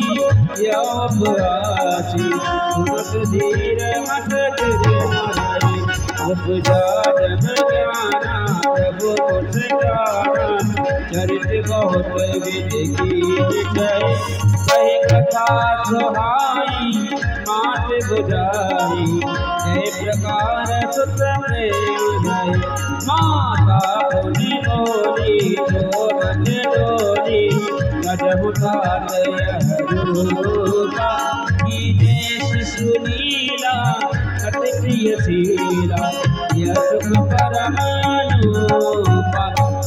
यह उपरासी, सुरत धीर मन तेरे उपजान ज्ञाना प्रभु मुस्काना, चरित बहुत विद की जय, कही कथा सुहाई मात बुझाई, जय प्रकार सुत प्रेम भय, माता बोली बोली चोरन डोली, गजमुखात रूपा, की सुनीला अति प्रिय शीला, यश परमानुपा,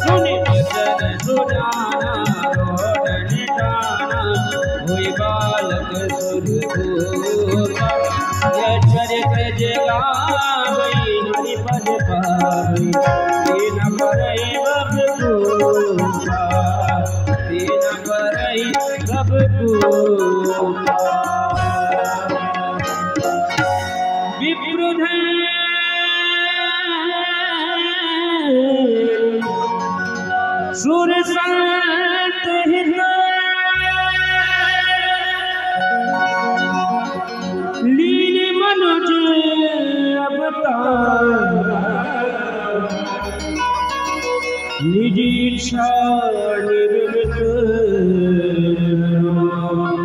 सुनि वचन सुजाना रोदन डाना, हुई बालक सुरभूपा, यह चरित जगावई हरि पद पावई, दीन परई बबूपा, दीन परई बबूपा। सुर संत लीन मनुज अवतार, निज इच्छा निर्मित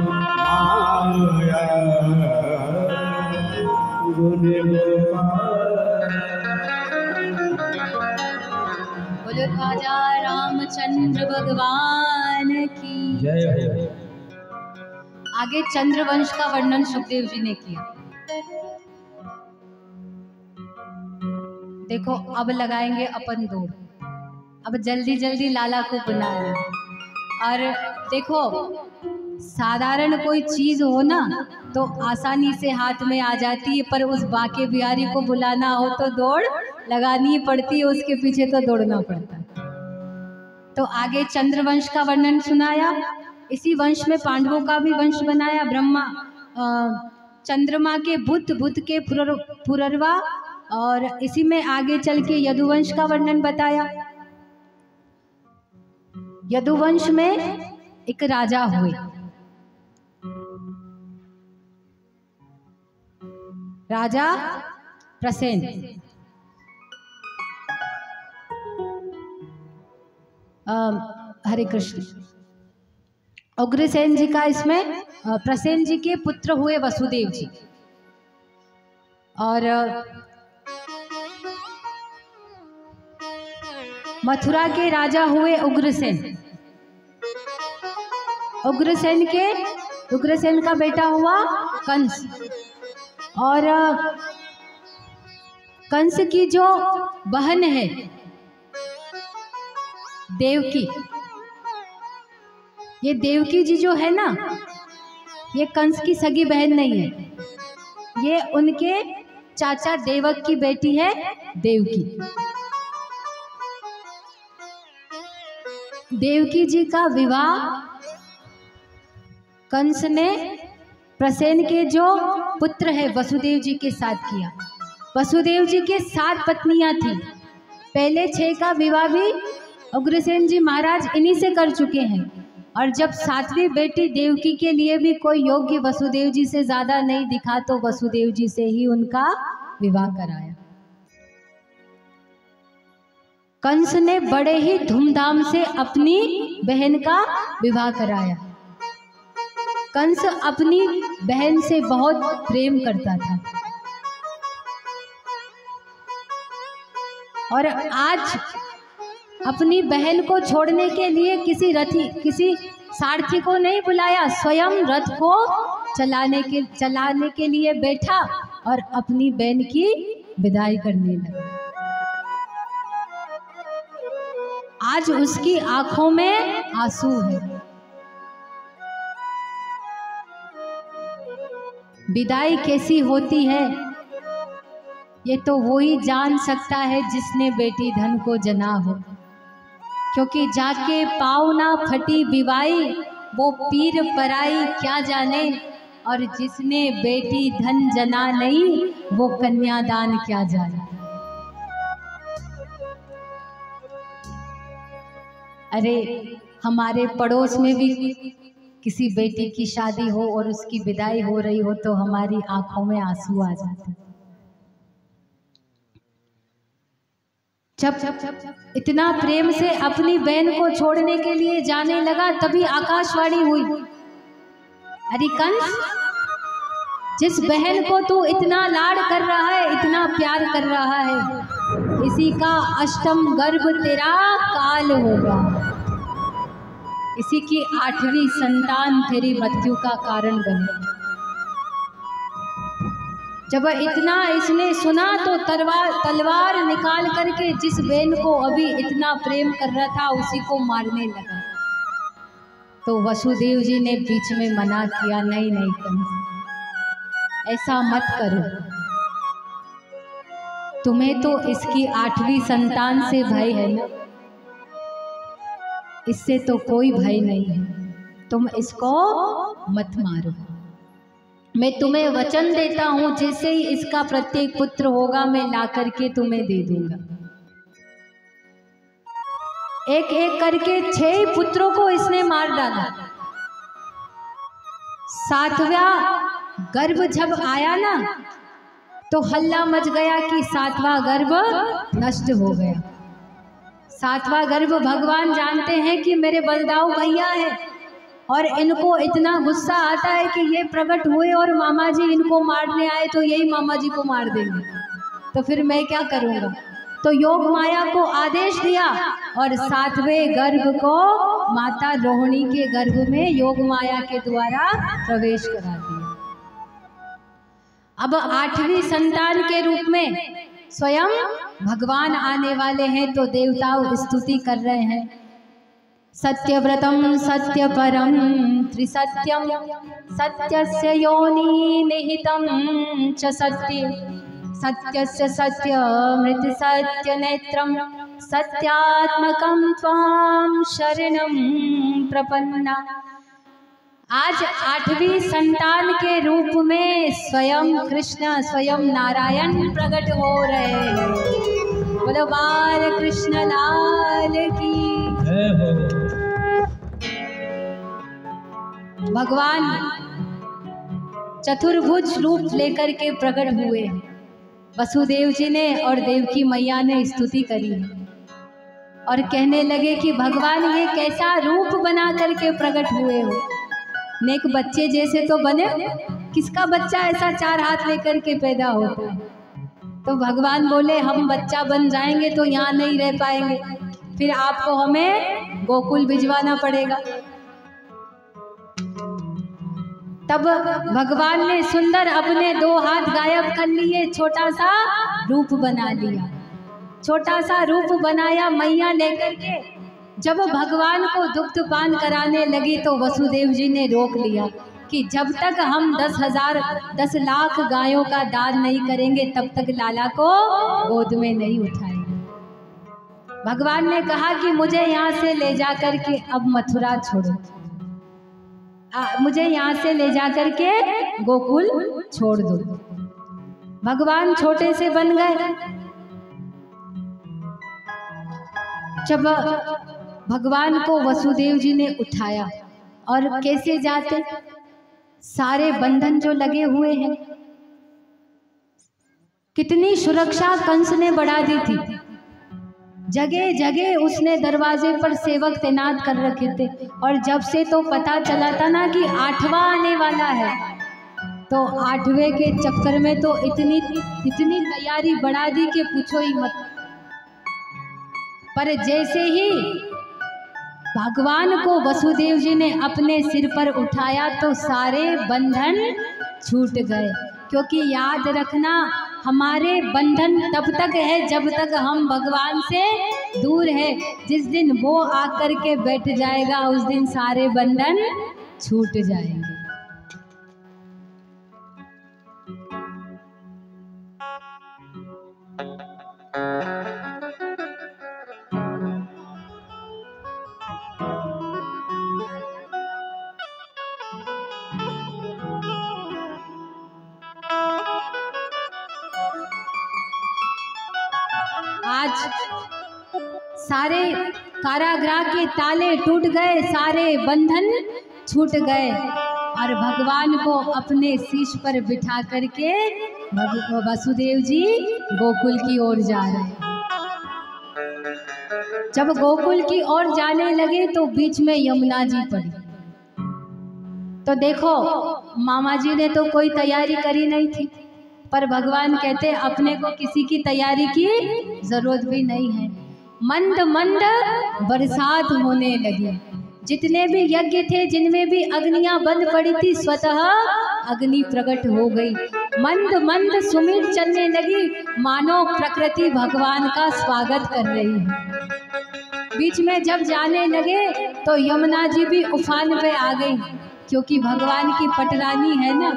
माया गुण बोलो राजा रामचंद्र भगवान की जय हो। आगे चंद्रवंश का वर्णन सुखदेव जी ने किया। देखो अब लगाएंगे अपन दौड़, अब जल्दी जल्दी लाला को बुलाना। और देखो साधारण कोई चीज हो ना तो आसानी से हाथ में आ जाती है, पर उस बाके बिहारी को बुलाना हो तो दौड़ लगानी पड़ती है, उसके पीछे तो दौड़ना पड़ता है। तो आगे चंद्रवंश का वर्णन सुनाया इसी वंश में पांडवों का भी वंश बनाया। ब्रह्मा चंद्रमा के बुध के पुररवा, और इसी में आगे चल के यदुवंश का वर्णन बताया। यदुवंश में एक राजा हुए, राजा प्रसेन। हरे कृष्ण। उग्रसेन जी का इसमें प्रसेन जी के पुत्र हुए वसुदेव जी, और मथुरा के राजा हुए उग्रसेन। उग्रसेन का बेटा हुआ कंस, और कंस की जो बहन है देवकी, ये देवकी जी जो है ना, ये कंस की सगी बहन नहीं है, ये उनके चाचा देवक की बेटी है देवकी। देवकी जी का विवाह कंस ने प्रसेन के जो पुत्र है वसुदेव जी के साथ किया। वसुदेव जी के 7 पत्नियां थी, पहले 6 का विवाह भी उग्रसेन जी महाराज इन्हीं से कर चुके हैं, और जब 7वीं बेटी देवकी के लिए भी कोई योग्य वसुदेव जी से ज्यादा नहीं दिखा तो वसुदेव जी से ही उनका विवाह कराया। कंस ने बड़े ही धूमधाम से अपनी बहन का विवाह कराया। कंस अपनी बहन से बहुत प्रेम करता था, और आज अपनी बहन को छोड़ने के लिए किसी सारथी को नहीं बुलाया, स्वयं रथ को चलाने के लिए बैठा और अपनी बहन की विदाई करने लगा। आज उसकी आंखों में आंसू है। विदाई कैसी होती है ये तो वही जान सकता है जिसने बेटी धन को जना हो, क्योंकि जाके पाँव ना फटी विवाई, वो पीर पराई क्या जाने, और जिसने बेटी धन जना नहीं वो कन्यादान क्या जाने। अरे हमारे पड़ोस में भी किसी बेटी की शादी हो और उसकी विदाई हो रही हो तो हमारी आंखों में आंसू आ जाते। जब इतना प्रेम से अपनी बहन को छोड़ने के लिए जाने लगा तभी आकाशवाणी हुई, अरे कंस, जिस बहन को तू इतना लाड कर रहा है, इतना प्यार कर रहा है, इसी का अष्टम गर्भ तेरा काल होगा, इसी की 8वीं संतान तेरी मृत्यु का कारण बने। जब इतना इसने सुना तो तलवार निकाल करके जिस बहन को अभी इतना प्रेम कर रहा था उसी को मारने लगा। तो वसुदेव जी ने बीच में मना किया, नहीं नहीं कंस, ऐसा मत करो, तुम्हें तो इसकी 8वीं संतान से भय है ना, इससे तो कोई भय नहीं है, तुम इसको मत मारो। मैं तुम्हें वचन देता हूं जैसे ही इसका प्रत्येक पुत्र होगा मैं ला करके तुम्हें दे दूंगा। एक एक करके 6 पुत्रों को इसने मार डाला। 7वां गर्भ जब आया ना तो हल्ला मच गया कि 7वां गर्भ नष्ट हो गया। 7वां गर्भ भगवान जानते हैं कि मेरे बलदाऊ भैया है और इनको इतना गुस्सा आता है कि ये प्रकट हुए और मामा जी इनको मारने आए तो यही मामा जी को मार देंगे, तो फिर मैं क्या करूँगा। तो योग माया को आदेश दिया और 7वें गर्भ को माता रोहिणी के गर्भ में योग माया के द्वारा प्रवेश करा दिया। अब 8वीं संतान के रूप में स्वयं भगवान आने वाले हैं तो देवता स्तुति कर रहे हैं। सत्यव्रतम सत्यपरम त्रिसत्यम सत्यस्य योनि निहितं च सत्य सत्यस्य सत्यमृत सत्यनेत्रं सत्यात्मकं त्वां शरणं प्रपन्ना आज 8वीं संतान के रूप में स्वयं कृष्ण, स्वयं नारायण प्रकट हो रहे हैं। बोलो बाल कृष्ण लाल की जय हो। भगवान चतुर्भुज रूप लेकर के प्रकट हुए हैं। वसुदेव जी ने और देवकी मैया ने स्तुति करी है और कहने लगे कि भगवान ये कैसा रूप बना करके प्रकट हुए हो, नेक बच्चे जैसे तो बने, किसका बच्चा ऐसा 4 हाथ लेकर के पैदा होता है। तो भगवान बोले हम बच्चा बन जाएंगे तो यहाँ नहीं रह पाएंगे, फिर आपको हमें गोकुल भिजवाना पड़ेगा। तब भगवान ने सुंदर अपने 2 हाथ गायब कर लिए, छोटा सा रूप बना लिया, छोटा सा रूप बनाया मैया लेकर के। जब भगवान को दुग्ध पान कराने लगी तो वसुदेव जी ने रोक लिया कि जब तक हम 10 लाख गायों का दान नहीं करेंगे तब तक लाला को गोद में नहीं उठाएंगे। भगवान ने कहा कि मुझे यहाँ से ले जाकर के अब मथुरा छोड़ो, मुझे यहाँ से ले जाकर के गोकुल छोड़ दो। भगवान छोटे से बन गए। जब भगवान को वसुदेव जी ने उठाया और कैसे जाते, सारे बंधन जो लगे हुए हैं, कितनी सुरक्षा कंस ने बढ़ा दी थी। जगह जगह उसने दरवाजे पर सेवक तैनात कर रखे थे। और जब से तो पता चला था ना कि 8वां आने वाला है, तो 8वें के चक्कर में तो इतनी तैयारी बढ़ा दी कि पूछो ही मत। पर जैसे ही भगवान को वसुदेव जी ने अपने सिर पर उठाया तो सारे बंधन छूट गए। क्योंकि याद रखना, हमारे बंधन तब तक है जब तक हम भगवान से दूर है। जिस दिन वो आकर के बैठ जाएगा उस दिन सारे बंधन छूट जाएंगे। आज सारे कारागृह के ताले टूट गए, सारे बंधन छूट गए और भगवान को अपने शीश पर बिठा करके वसुदेव जी गोकुल की ओर जा रहे हैं। जब गोकुल की ओर जाने लगे तो बीच में यमुना जी पड़ी। तो देखो, मामा जी ने तो कोई तैयारी करी नहीं थी, पर भगवान कहते अपने को किसी की तैयारी की जरूरत भी नहीं है। मंद मंद बरसात होने लगी। जितने भी यज्ञ थे, जिनमें भी अग्नियां बंद पड़ी थी, स्वतः अग्नि प्रकट हो गई। मंद मंद सुमिर चलने लगी, मानो प्रकृति भगवान का स्वागत कर रही है। बीच में जब जाने लगे तो यमुना जी भी उफान पे आ गई, क्योंकि भगवान की पटरानी है ना।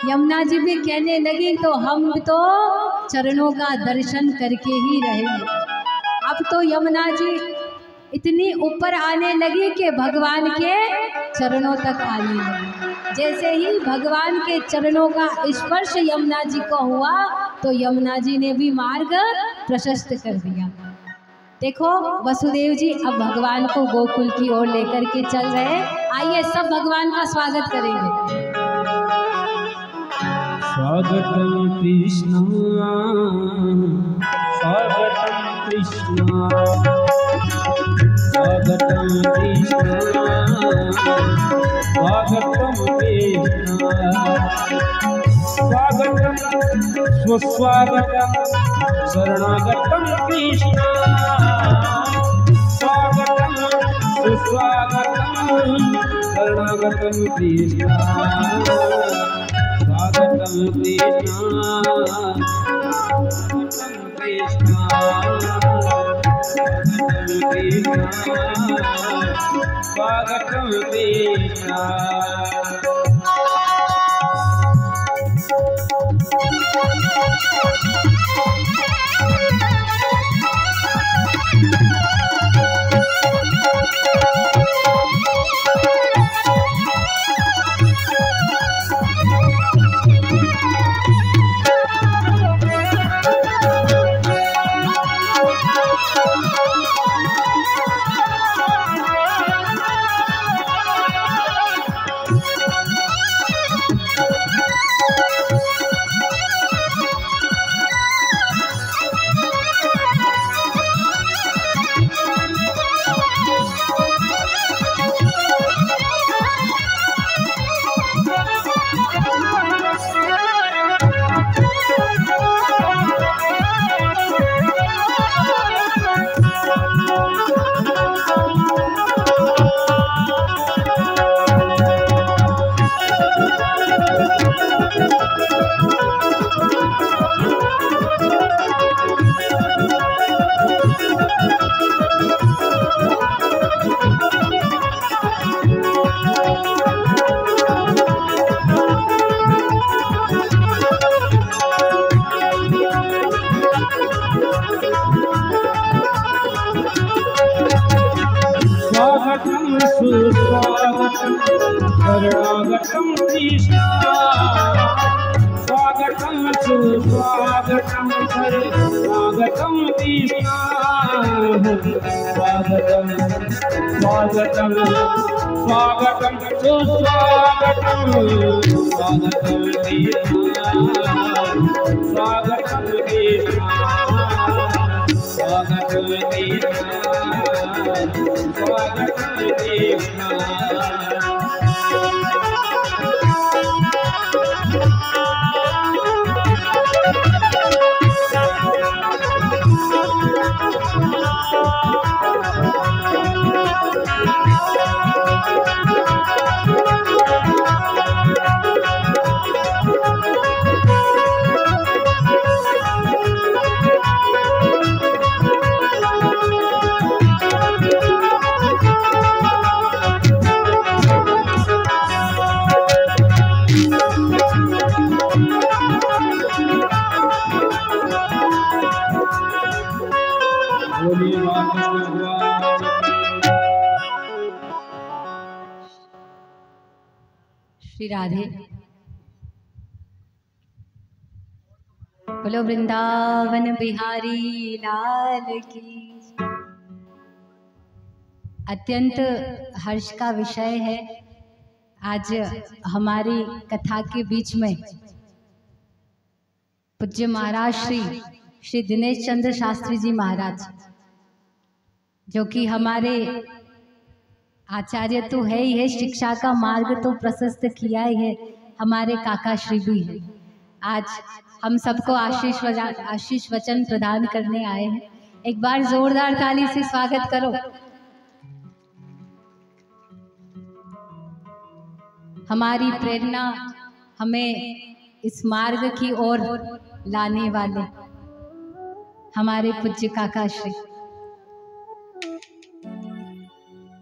यमुना जी भी कहने लगी तो हम तो चरणों का दर्शन करके ही रहेंगे। अब तो यमुना जी इतनी ऊपर आने लगी कि भगवान के चरणों तक आने लगी। जैसे ही भगवान के चरणों का स्पर्श यमुना जी को हुआ तो यमुना जी ने भी मार्ग प्रशस्त कर दिया। देखो, वसुदेव जी अब भगवान को गोकुल की ओर लेकर के चल रहे हैं। आइए सब भगवान का स्वागत करेंगे। स्वागतम कृष्ण, स्वागतम कृष्ण, स्वागतम कृष्ण, स्वागतम कृष्ण, स्वागतम सुस्वागतम शरणागतम कृष्ण, स्वागतम सुस्वागतम शरणागतम कृष्ण, स्वागतम कृष्ण, स्वागतम कृष्ण। सुस्वागतम शरणागतम कृष्ण स्वागतम सुस्वागतम शरणागतम कृष्ण स्वागतम स्वागतम स्वागतम सुस्वागतम स्वागतम कृष्ण स्वागतम कृष्ण स्वागतम कृष्ण स्वागतम कृष्ण। श्री राधे। बोलो वृंदावन बिहारी लाल की। अत्यंत हर्ष का विषय है आज हमारी कथा के बीच में पूज्य महाराज श्री दिनेश चंद्र शास्त्री जी महाराज, जो कि हमारे आचार्य तो है ही है, शिक्षा का मार्ग तो प्रशस्त किया ही है, हमारे काका श्री भी है। आज हम सबको आशीष वचन प्रदान करने आए हैं। एक बार जोरदार ताली से स्वागत करो। हमारी प्रेरणा हमें इस मार्ग की ओर लाने वाले हमारे पूज्य काका श्री।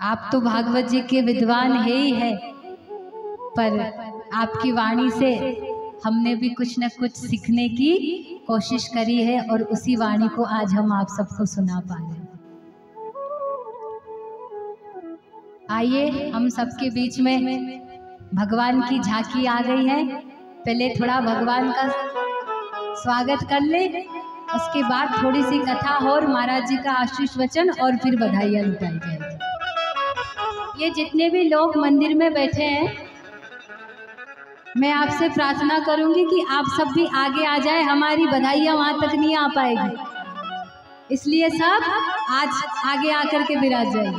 आप तो भागवत जी के विद्वान है ही है, पर आपकी वाणी से हमने भी कुछ न कुछ सीखने की कोशिश करी है और उसी वाणी को आज हम आप सबको सुना पा रहे हैं। आइए हम सबके बीच में भगवान की झांकी आ गई है। पहले थोड़ा भगवान का स्वागत कर ले, उसके बाद थोड़ी सी कथा और महाराज जी का आशीष वचन और फिर बधाइयाँ लुटाई जाएगी। ये जितने भी लोग मंदिर में बैठे हैं, मैं आपसे प्रार्थना करूंगी कि आप सब भी आगे आ जाए, हमारी बधाइयाँ वहां तक नहीं आ पाएगी, इसलिए सब आज आगे आकर के विराज जाए।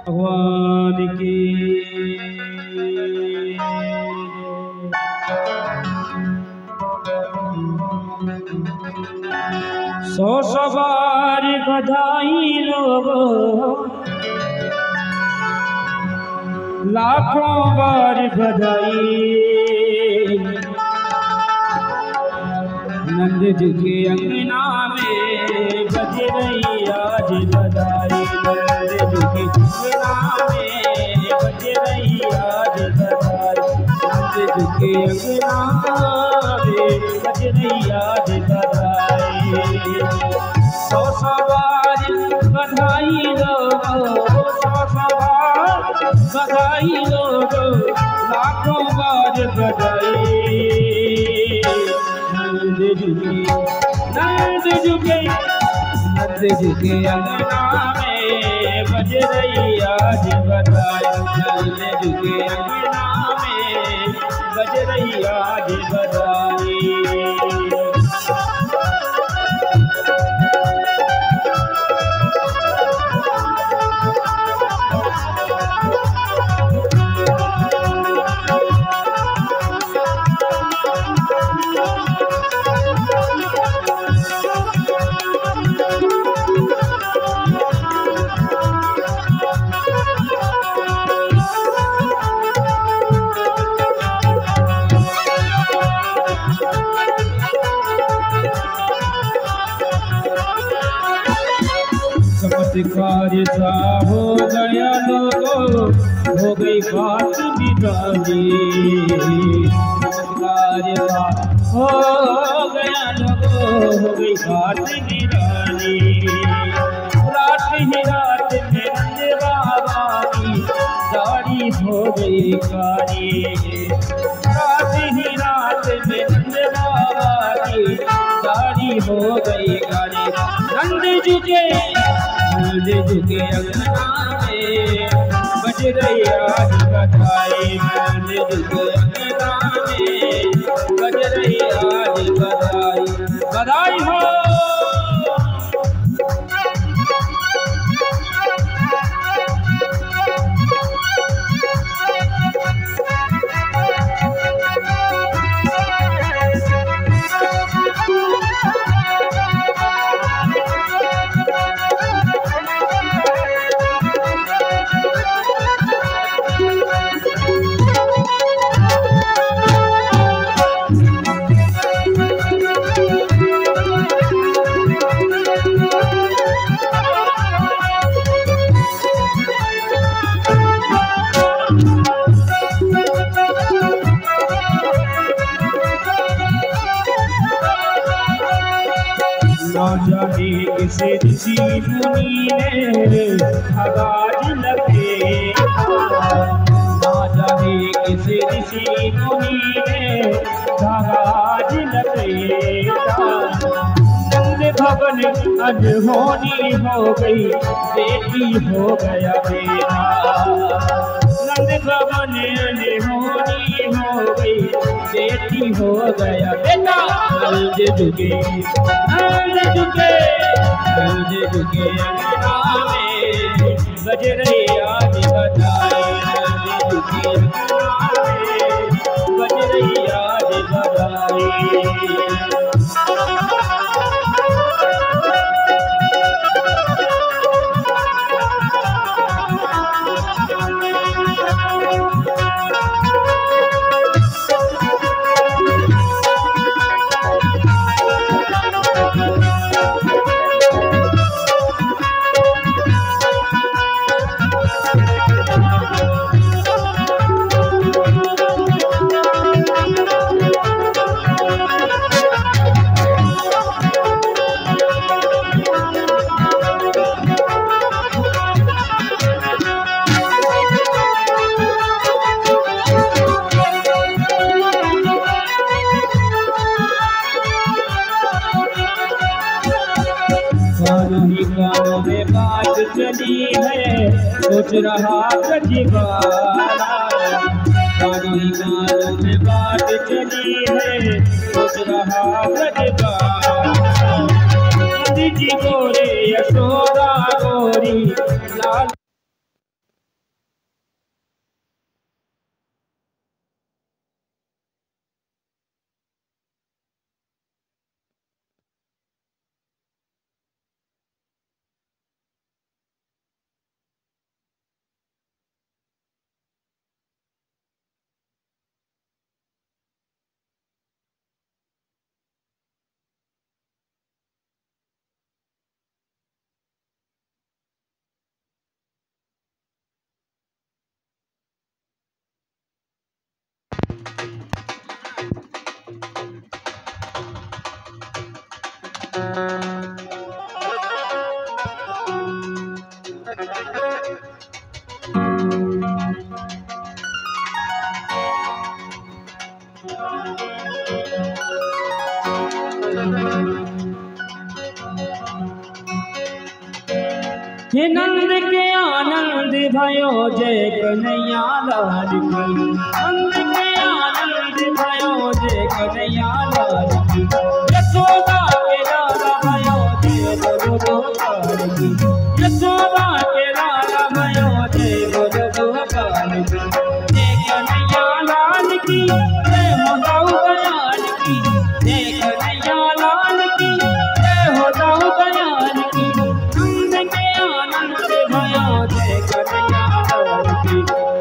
भगवान की सौ सवार बधाई लोगों, लाखों बार बधाई। नंद जी के अंगना में बज रही आज बधाई। नंद जी के अंगना में बज रही आज बधाई। नंद जी के अंगना में बज रही आज बधाई। सौ सवार बधाई लोगो, सौ सवार बधाई लोगो, लाखों बार बधाई। नंद जी के अंगना में बज रही आज बधाई। नंद जी के अंगना में बज रही आज बधाई। चमत्कार सा हो गया लोगो, हो गई बात बिगाड़ी। चमत्कार अरे वाह हो गया लोगो हो गई बात निराली। रात ही रात में नंद बाबा की दाढ़ी हो गई काली। रात ही रात में नंद बाबा की दाढ़ी हो गई काली। नंद झुके अंगना में बज रही आज बधाई। नंद झुके अंगना में बज रही आज बधाई। बधाई हो ना जाने किसे ऋषि मुनि ने आवाज लपेटा। ना जाने किसे ऋषि मुनि ने आवाज लपेटा। नंद भवन अनहोनी हो गई बेटी हो गया बेटा। नंद भवन अनहोनी हो गई बेटी हो गया बेटा। नंद झुके अंगना में बज रही आज बधाई। नंद झुके अंगना में बज रही आज बधाई। कानों में बात चली है सोच रहा ब्रजवाला। कानों में बात चली है सोच रहा ब्रजवाला। नंद जी गोरे यशोदा गोरी लाल। हे नंद के आनंद भयो जय कन्हैया लाल की। नंद के आनंद भयो जय कन्हैया लाल की। यशोदा के लाला भयो जय गोपाल की। यशोदा के लाला भयो जय गोपाल की। जय कन्हैया लाल की जय हो दाऊ दयाल की। जय कन्हैया लाल की जय हो दाऊ दयाल की। नंद के आनंद भयो जय कन्हैया लाल की।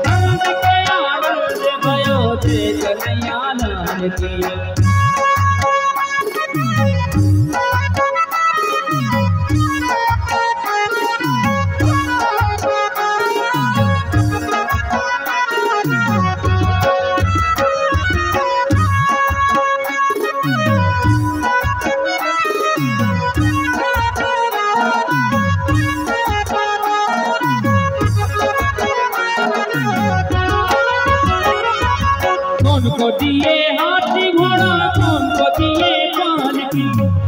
नंद के आनंद भयो जय कन्हैया लाल की। कौन को दिए हाथी घोड़ा, कौन को दिए पालकी,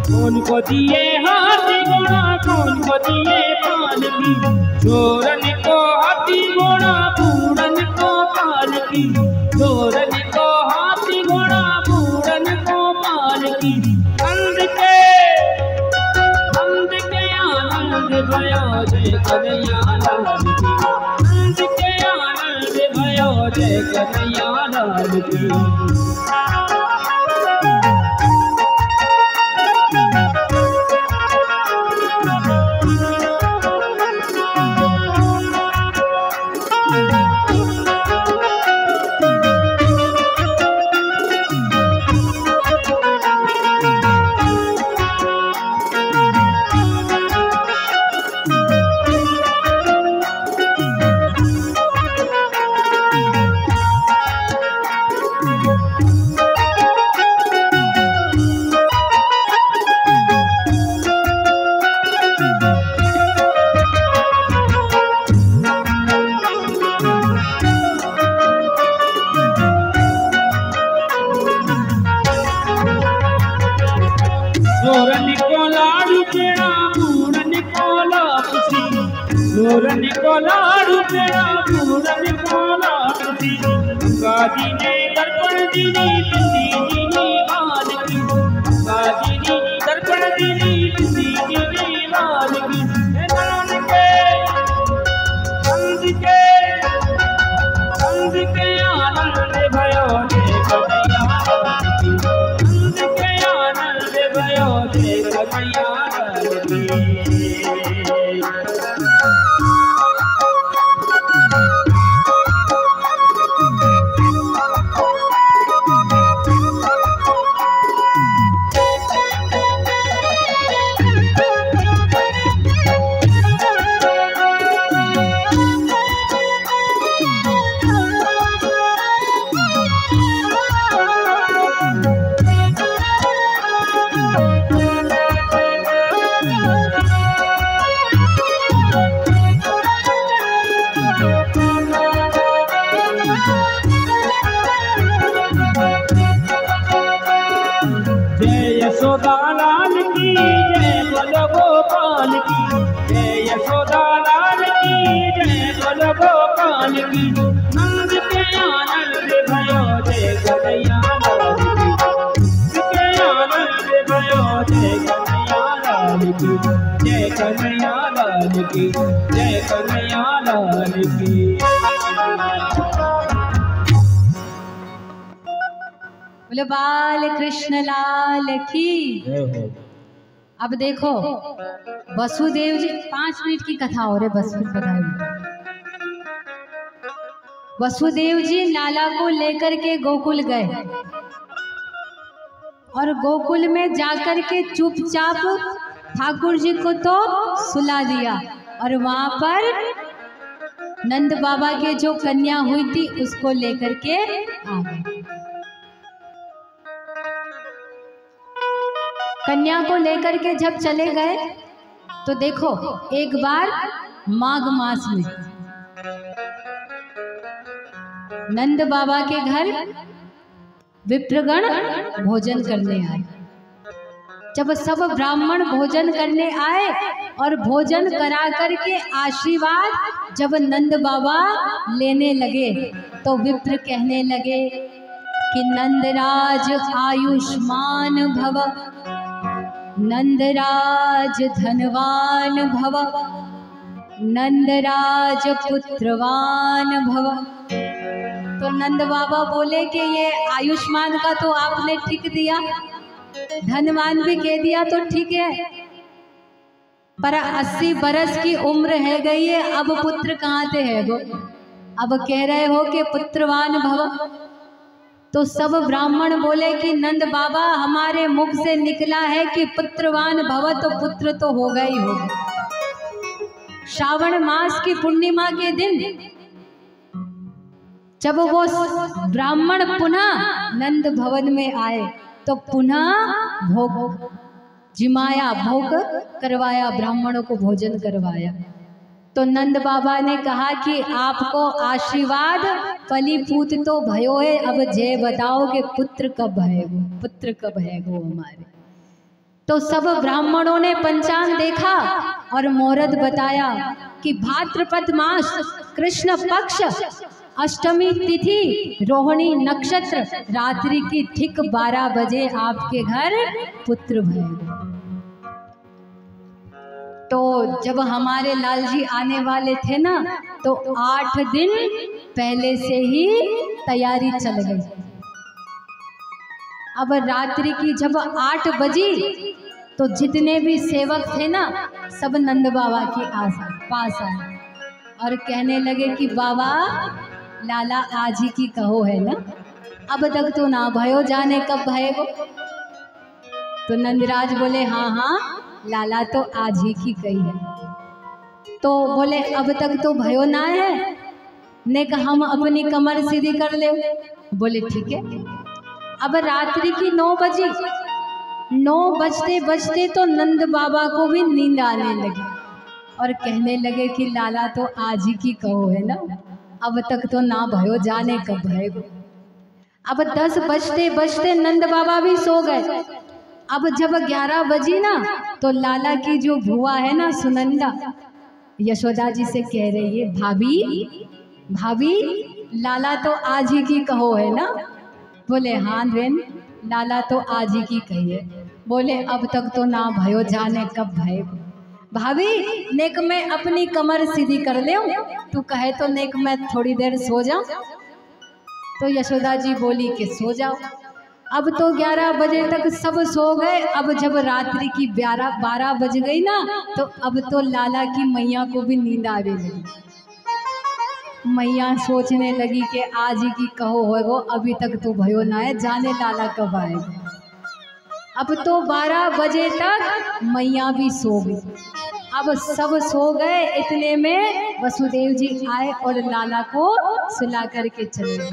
कौन को दिए हाथी घोड़ा, कौन को दिए पालकी। चोरन को हाथी घोड़ा, बूढ़न को पालकी, चोरन को हाथी घोड़ा, बूढ़न को पालकी। अंध के आनंद भयो जय कन्हैया लाल की, अंध के आनंद भयो जय कन्हैया लाल की। चोरन को लाडू पेड़ा, बूढ़न को लापसी, चोरन को लाडू पेड़ा, बूढ़न को लापसी। गाजी ने दर्पण दीनी, दीनी बाल की, गाजी ने दर्पण दीनी, दीनी बाल की। नान के अंध के आनंद भयो जय कन्हैया लाल की, अंध के आनंद भयो जय कन्हैया लाल की। जय यशोदा लाल की, जय बोलो गोपाल की, जय यशोदा लाल की, जय बोलो गोपाल की। नंद के आनंद भयो जय कन्हैया लाल की, के आनंद भयो जय कन्हैया लाल की, जय कन्हैया लाल की, जय कन्हैया लाल की। बोले बाल कृष्ण लाल की। अब देखो वसुदेव जी, 5 मिनट की कथा हो रही, बस फिर बताइए। वसुदेव जी लाला को लेकर के गोकुल गए और गोकुल में जाकर के चुपचाप ठाकुर जी को तो सुला दिया और वहां पर नंद बाबा के जो कन्या हुई थी उसको लेकर के आ गए। कन्या को लेकर के जब चले गए तो देखो एक बार माघ मास में नंद बाबा के घर विप्रगण भोजन करने आए। जब सब ब्राह्मण भोजन करने आए और भोजन करा करके आशीर्वाद जब नंद बाबा लेने लगे तो विप्र कहने लगे कि नंदराज आयुष्मान भव, नंदराज धनवान भव, नंदराज पुत्रवान भव। तो नंद बाबा बोले कि ये आयुष्मान का तो आपने ठीक दिया, धनवान भी कह दिया तो ठीक है, पर 80 बरस की उम्र है गई है, अब पुत्र कहाँ से है वो? अब कह रहे हो कि पुत्रवान भव। तो सब ब्राह्मण बोले कि नंद बाबा हमारे मुख से निकला है कि पुत्रवान भव, तो पुत्र तो होगा ही होगा। श्रावण मास की पूर्णिमा के दिन जब वो ब्राह्मण पुनः नंद भवन में आए तो पुनः भोग जिमाया, भोग करवाया, ब्राह्मणों को भोजन करवाया। तो नंद बाबा ने कहा कि आपको आशीर्वाद फलीभूत तो भयो है, अब जय बताओ कि पुत्र कब है वो, पुत्र कब है वो हमारे। तो सब ब्राह्मणों ने पंचांग देखा और मुहूर्त बताया कि भाद्रपद मास कृष्ण पक्ष अष्टमी तिथि रोहिणी नक्षत्र रात्रि की ठीक 12 बजे आपके घर पुत्र भय। तो जब हमारे लाल जी आने वाले थे ना, तो 8 दिन पहले से ही तैयारी चल गई। अब रात्रि की जब 8 बजी तो जितने भी सेवक थे ना, सब नंद बाबा के पास आए और कहने लगे कि बाबा लाला आज ही की कहो है ना, अब तक तो ना भयो, जाने कब भयेगो। तो नंदराज बोले हाँ हाँ लाला तो आज ही की कही है। तो बोले अब तक तो भयो ना है, ने कहा हम अपनी कमर सीधी कर ले। बोले ठीक है। अब रात्रि की 9 बजी, 9 बजते बजते तो नंद बाबा को भी नींद आने लगी और कहने लगे कि लाला तो आज ही की कहो है ना, अब तक तो ना भयो, जाने कब भयेगो। अब 10 बजते बजते नंद बाबा भी सो गए। अब जब 11 बजी ना, तो लाला की जो बुआ है ना सुनंदा, यशोदा जी से कह रही है भाभी भाभी लाला तो आज ही की कहो है ना। बोले हाँ बहन लाला तो आज ही की कही है। बोले अब तक तो ना भयो, जाने कब भयेगो। भाभी नेक मैं अपनी कमर सीधी कर ले, तू कहे तो नेक मैं थोड़ी देर सो जाऊं। तो यशोदा जी बोली कि सो जाओ। अब तो 11 बजे तक सब सो गए। अब जब रात्रि की 12 बज गई ना, तो अब तो लाला की मैया को भी नींद आने लगी। मैया सोचने लगी कि आज ही की कहो है वो, अभी तक तो भयो ना है, जाने लाला कब आएगा। अब तो 12 बजे तक मैया भी सो गई। अब सब सो गए, इतने में वसुदेव जी आए और लाला को सुला करके चले गए।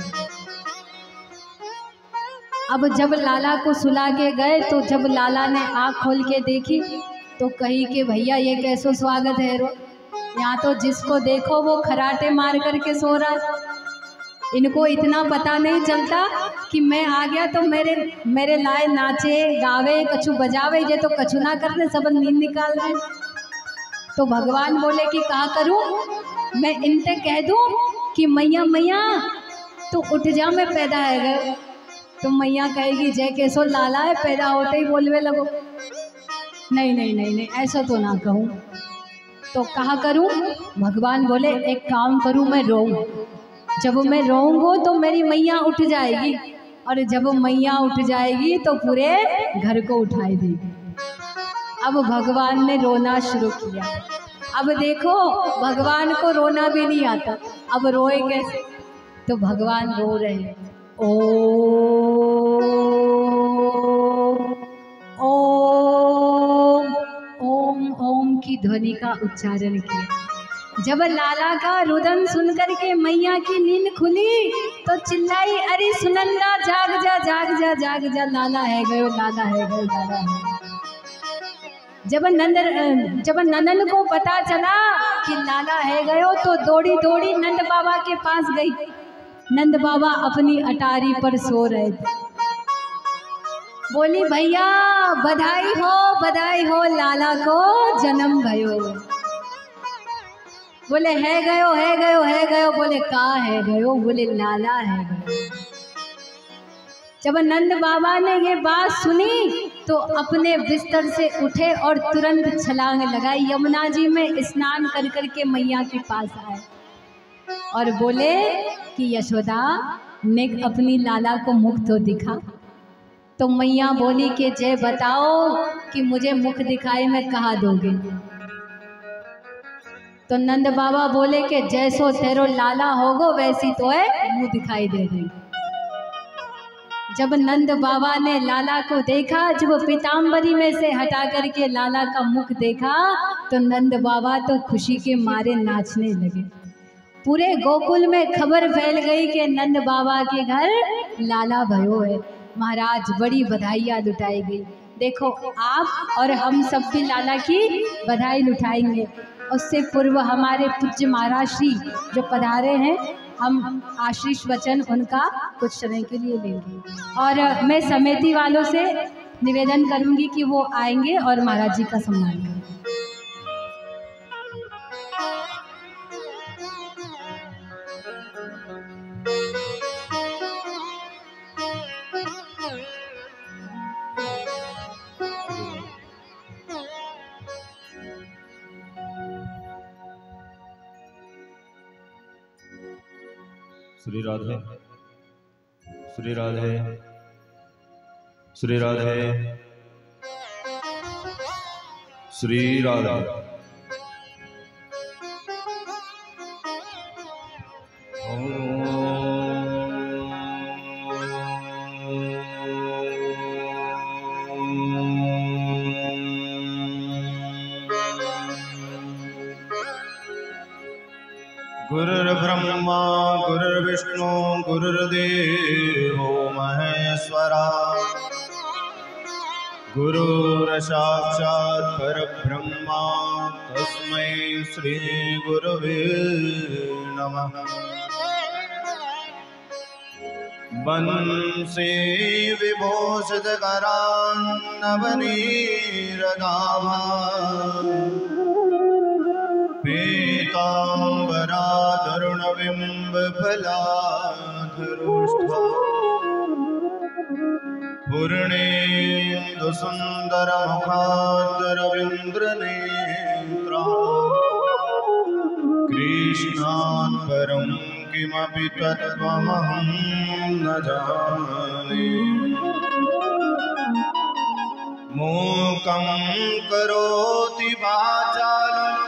अब जब लाला को सुला के गए, तो जब लाला ने आँख खोल के देखी तो कही कि भैया ये कैसो स्वागत है रो, यहाँ तो जिसको देखो वो खराटे मार करके सो रहा है। इनको इतना पता नहीं चलता कि मैं आ गया तो मेरे लाए नाचे गावे कछु बजावे, ये तो कछु ना करने, सब नींद निकाल रहे। तो भगवान बोले कि क्या करूं, मैं इनसे कह दूं कि मैया मैया तो उठ जा, मैं पैदा है गए। तो मैया कहेगी जय कैसो लाला है, पैदा होते ही बोलवे लगो। नहीं नहीं नहीं नहीं ऐसा तो ना कहूँ। तो कहा करूँ, भगवान बोले एक काम करूँ, मैं रोऊं। जब मैं रोऊंगा तो मेरी मैया उठ जाएगी, और जब मैया उठ जाएगी तो पूरे घर को उठाई देगी। अब भगवान ने रोना शुरू किया। अब देखो भगवान को रोना भी नहीं आता, अब रोए कैसे। तो भगवान रो रहे हैं, ओम ओम ओम ओम की ध्वनि का उच्चारण किया। जब लाला का रुदन सुनकर के मैया की नींद खुली तो चिल्लाई, अरे सुनंदा जाग जा जाग जा जाग जा, लाला है गयो, लाला है गयो, लाला है। जब नंदन को पता चला कि लाला है गयो तो दौड़ी दौड़ी नंद बाबा के पास गई। नंद बाबा अपनी अटारी पर सो रहे थे। बोली भैया बधाई हो लाला को जन्म भयो। बोले है गयो। बोले का है गयो, बोले लाला है गयो। जब नंद बाबा ने ये बात सुनी तो अपने बिस्तर से उठे और तुरंत छलांग लगाई, यमुना जी में स्नान कर करके मैया के पास आए और बोले कि यशोदा ने अपनी लाला को मुख तो दिखा। तो मैया बोली कि जय बताओ कि मुझे मुख दिखाई में कहाँ दोगे। तो नंद बाबा बोले कि जैसो तेरो लाला होगो वैसी तो है मुँह दिखाई दे रही। जब नंद बाबा ने लाला को देखा, जब पीताम्बरी में से हटा करके लाला का मुख देखा तो नंद बाबा तो खुशी के मारे नाचने लगे। पूरे गोकुल में खबर फैल गई कि नंद बाबा के घर लाला भयो है। महाराज बड़ी बधाइयाँ लुटाई गई। देखो आप और हम सब भी लाला की बधाई लुटाएंगे। उससे पूर्व हमारे पूज्य महाराज श्री जो पधारे हैं, हम आशीष वचन उनका कुछ समय के लिए लेंगे। और मैं समिति वालों से निवेदन करूंगी कि वो आएंगे और महाराज जी का सम्मान करेंगे। श्री राधे, श्री राधे, श्री राधे, श्री राधे। गुरुर्ब्रह्मा गुरुर्विष्णु गुरुर्देवो महेश्वरा, गुरुर्साक्षात् परब्रह्मा तस्मै श्री गुरवे नमः। वंशे विभूषितकरान्नवनीरदाभा, पीताम्बराधरुणबिम्बफलाधरोष्ठा, पूर्णेन्दुसुन्दरमुखादरविन्द्रनेत्रा, कृष्णात् परं किमपि तत्त्वमहं न जाने। मूकं करोति वाचालं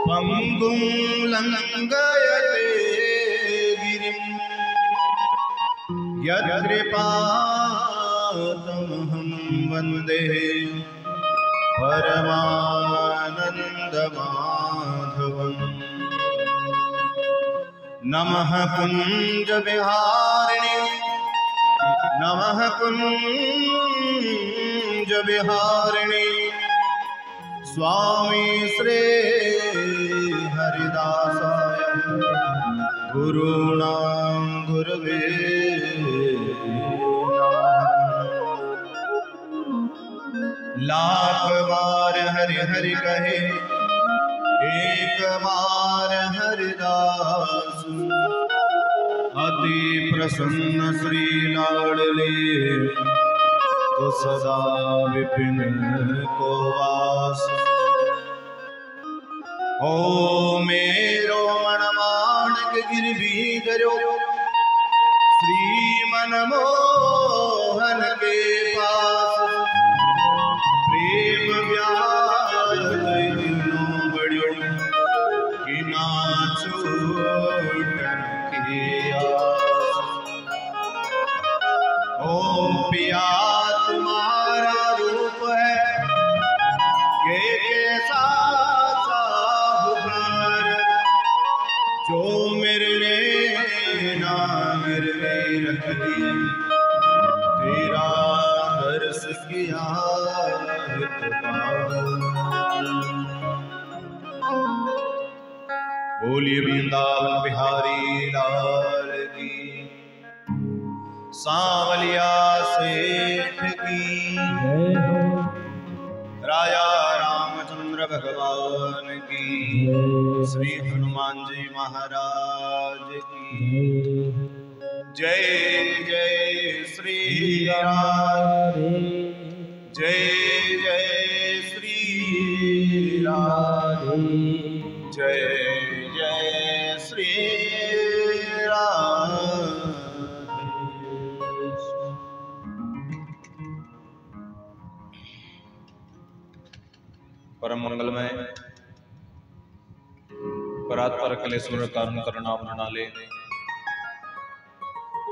पंगुं लंघयते गिरिं, यत्कृपातमहं वन्दे परमानन्दमाधवम्। नमः कुञ्जविहारिणे, नमः कुञ्जविहारिणे, स्वामी श्री हरिदासाय गुरूणां गुरवे नमः। लाख बार हरि हरि कहे, एक बार हरिदास, अति प्रसन्न श्री लाडले, तो सदा विपिन को वास। ओ मेरो मनमानक गिरधरो, श्री मनमोहन के पास, प्रेम व्याज बड़ो कि नाचो ओ पिया तुम्हारा रूप है ये कैसा साहुकार, जो मेरे नागिर में रख दिए, तेरा दर्श किया बोलिए वृंदावन बिहारी लाल की, सांवलिया सेठ की, राजा रामचंद्र भगवान की, श्री हनुमान जी महाराज की जय। जय श्री राम, जय जय श्री राम, जय जय श्री राम। परम मंगलमय परात्पर कलेश्वर कारण करुणावरणाले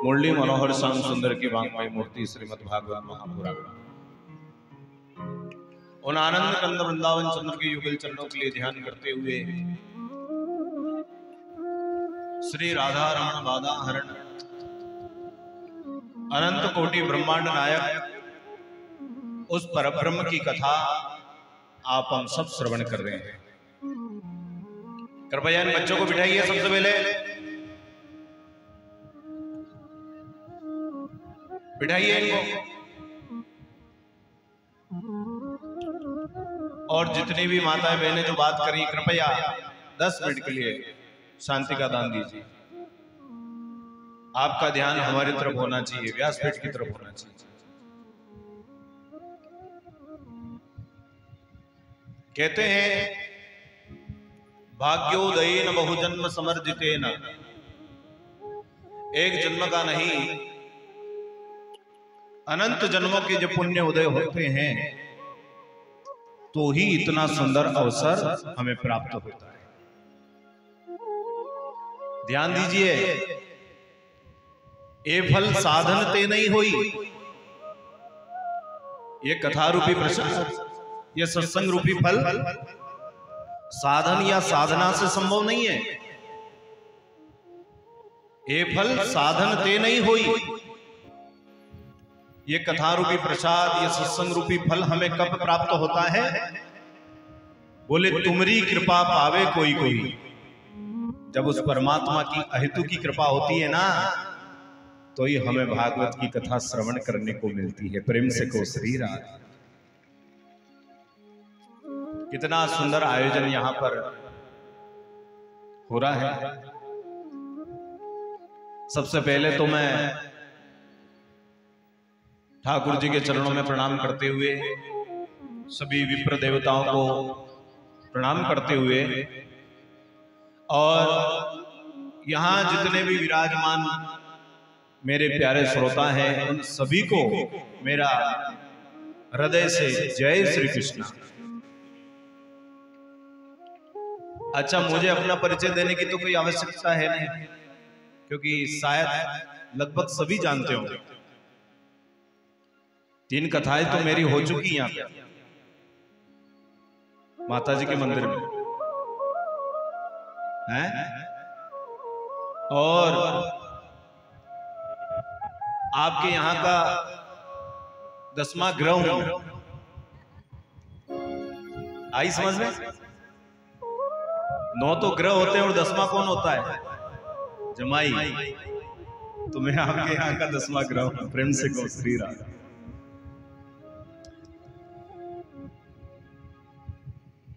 मुरली मनोहर श्याम सुंदर की वांगमय मूर्ति श्रीमद् भागवत महापुराण उन आनंद कंद वृंदावन चंद्र के युगल चरणों के लिए ध्यान करते हुए श्री राधा रमण बाधा हरण अनंत कोटि ब्रह्मांड नायक उस परब्रह्म की कथा आप हम सब श्रवण कर रहे हैं। कृपया इन बच्चों को बिठाइए सबसे पहले, बिठाइए इनको। और जितनी भी माताएं बहनें जो बात करी, कृपया 10 मिनट के लिए शांति का दान दीजिए। आपका ध्यान हमारी तरफ होना चाहिए, व्यासपीठ की तरफ होना चाहिए। कहते हैं भाग्योदयेन बहुजन्म समर्जितेन, एक जन्म का नहीं अनंत जन्मों के जब पुण्य उदय होते हैं तो ही इतना सुंदर अवसर हमें प्राप्त होता है। ध्यान दीजिए, ये फल साधन ते नहीं हुई, ये कथा रूपी प्रसाद, ये सत्संग रूपी फल साधन या साधना से संभव नहीं है। ये फल साधन ते नहीं हुई, ये कथा रूपी प्रसाद, ये सत्संग रूपी फल हमें कब प्राप्त होता है? बोले तुमरी कृपा पावे कोई कोई। जब उस परमात्मा की अहेतु की कृपा होती है ना, तो ये हमें भागवत की कथा श्रवण करने को मिलती है। प्रेम से को श्री राधे। कितना सुंदर आयोजन यहां पर हो रहा है। सबसे पहले तो मैं ठाकुर जी के चरणों में प्रणाम करते हुए, सभी विप्र देवताओं को प्रणाम करते हुए, और यहां जितने भी विराजमान मेरे प्यारे श्रोता हैं उन सभी को मेरा हृदय से जय श्री कृष्ण। अच्छा, मुझे अपना परिचय देने की तो कोई आवश्यकता है नहीं, क्योंकि शायद लगभग सभी जानते होंगे। 3 कथाएं तो मेरी हो चुकी यहाँ पे माता जी के मंदिर में हैं, और आपके यहाँ का 10वां ग्रह आई समझ में। 9 तो ग्रह होते हैं और 10वां कौन होता है? जमाई। तो मैं आपके यहाँ का 10वां ग्रह हूं। प्रेम से को श्री राधे।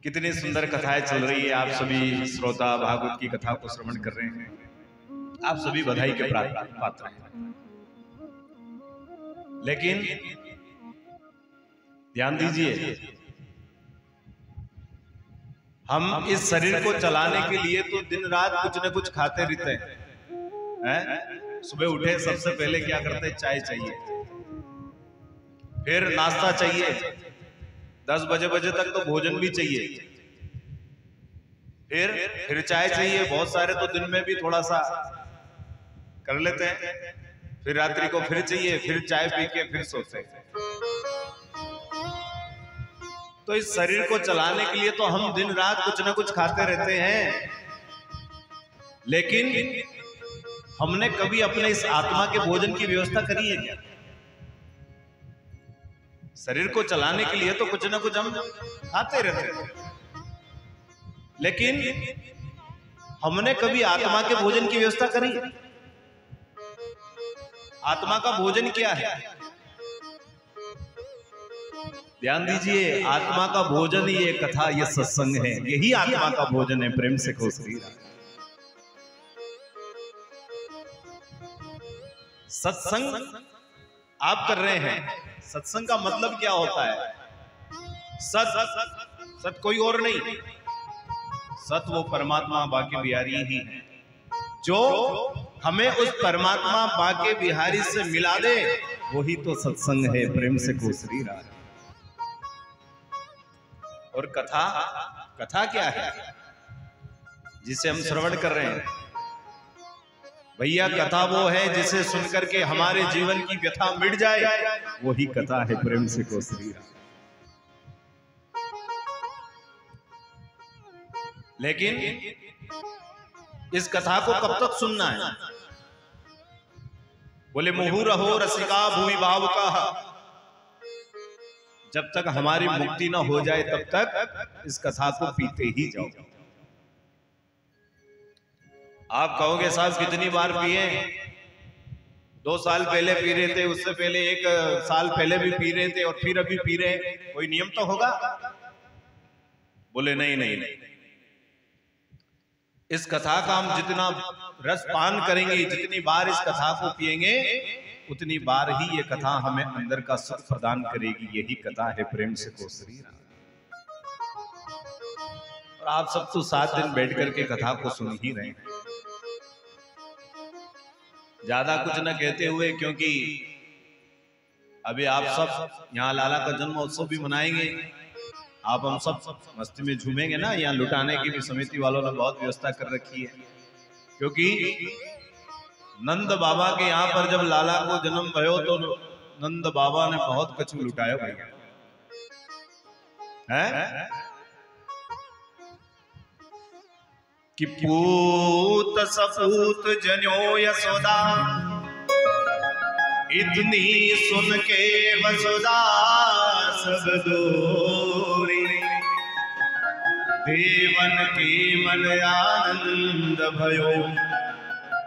कितनी सुंदर कथाएं चल रही है। आप सभी श्रोता भागवत की कथा को श्रवण कर रहे हैं। आप सभी बधाई के पात्र हैं। लेकिन ध्यान दीजिए, हम इस शरीर को चलाने के लिए तो दिन रात कुछ न कुछ खाते रहते हैं। सुबह उठे सबसे पहले क्या करते हैं? चाय चाहिए, फिर नाश्ता चाहिए, 10 बजे तक तो भोजन भी चाहिए, फिर चाय चाहिए। बहुत सारे तो दिन में भी थोड़ा सा कर लेते हैं, फिर रात्रि को फिर चाहिए, फिर चाय पी के फिर सोते हैं। तो इस शरीर को चलाने के लिए तो हम दिन रात कुछ ना कुछ खाते रहते हैं, लेकिन हमने कभी अपने इस आत्मा के भोजन की व्यवस्था करी है क्या? शरीर को चलाने के लिए तो कुछ ना कुछ हम खाते रहते हैं, लेकिन हमने कभी आत्मा के भोजन की व्यवस्था करी? आत्मा का भोजन क्या है? ध्यान दीजिए, आत्मा का भोजन ये कथा, ये सत्संग है। यही आत्मा का भोजन है। प्रेम से को श्री राधे। सत्संग आप कर रहे हैं। सत्संग का मतलब क्या होता है? सत कोई और नहीं, सत वो परमात्मा बाके बिहारी ही है, जो हमें उस परमात्मा बाके बिहारी से मिला दे, वही तो सत्संग है। प्रेम से को श्री राधे। और कथा क्या है जिसे हम श्रवण कर रहे हैं? भैया, कथा वो है जिसे सुनकर के हमारे जीवन की व्यथा मिट जाए, वही कथा है। प्रेम से को श्री राधे। लेकिन इस कथा को कब तक सुनना है? बोले मुहु रहो रसिका भूमि भाव का, जब तक हमारी मुक्ति ना हो जाए तब तक इस कथा को पीते ही जाओ। आप कहोगे साहब कितनी बार पिए? 2 साल पहले पी रहे थे, उससे पहले 1 साल पहले भी पी रहे थे और फिर अभी पी रहे हैं, कोई नियम तो होगा? बोले नहीं नहीं नहीं, इस कथा का हम जितना रस पान करेंगे, जितनी बार इस कथा को पिएंगे, उतनी बार ही ये कथा हमें अंदर का सुख प्रदान करेगी। यही कथा है प्रेम से को श्री राम। और आप सब तो 7 दिन बैठ करके कथा को सुन ही रहे हैं। ज्यादा कुछ न कहते हुए, क्योंकि अभी आप सब यहाँ लाला का जन्म उत्सव भी मनाएंगे, आप हम सब मस्ती में झूमेंगे ना। यहाँ लुटाने की भी समिति वालों ने बहुत व्यवस्था कर रखी है, क्योंकि नंद बाबा के यहाँ पर जब लाला को जन्म भयो तो नंद बाबा ने बहुत कछु लुटाया भैया है कि पूत सपूत जन्यो यशोदा, इतनी सुन के वसुदा सब दूरी, देवन के मन आनंद भयो,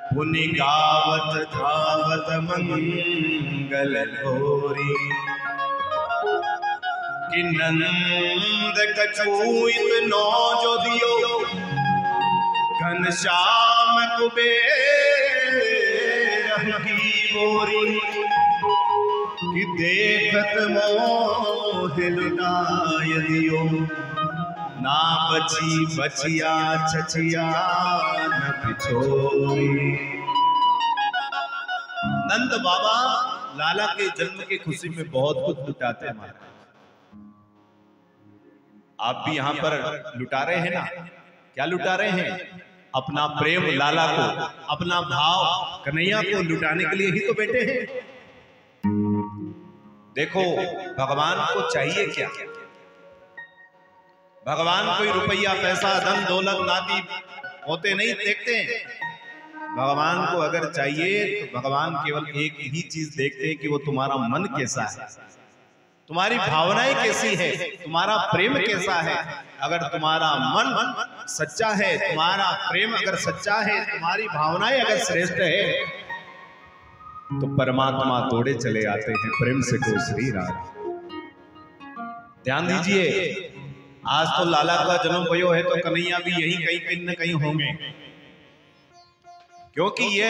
पुनि गावत धावत मंगल घोरी, कि नंद कछु इतनो जो दियो, घनश्याम कुबेर की बोरी, कि देखत मोह लुटाय दियो, ना बची बचिया छचिया न पिछोरी। नंद बाबा लाला के जन्म की खुशी में बहुत कुछ लुटाते हैं। आप भी यहां पर लुटा रहे हैं ना? क्या लुटा रहे हैं? अपना प्रेम लाला को, अपना भाव कन्हैया को लुटाने के लिए ही तो बैठे हैं। देखो भगवान को चाहिए क्या? भगवान कोई रुपया पैसा धन दौलत नाती होते नहीं देखते हैं। भगवान को अगर चाहिए तो भगवान केवल एक ही चीज देखते हैं कि वो तुम्हारा मन कैसा है, तुम्हारी भावनाएं कैसी है, तुम्हारा प्रेम कैसा है। अगर तुम्हारा मन सच्चा है, तुम्हारा प्रेम अगर सच्चा है, तुम्हारी भावनाएं अगर श्रेष्ठ है, तो परमात्मा दौड़े चले आते हैं प्रेम से को श्री राम। ध्यान दीजिए, आज तो लाला का जन्म भयो है तो कन्हैया भी यही कहीं न कहीं होंगे, क्योंकि ये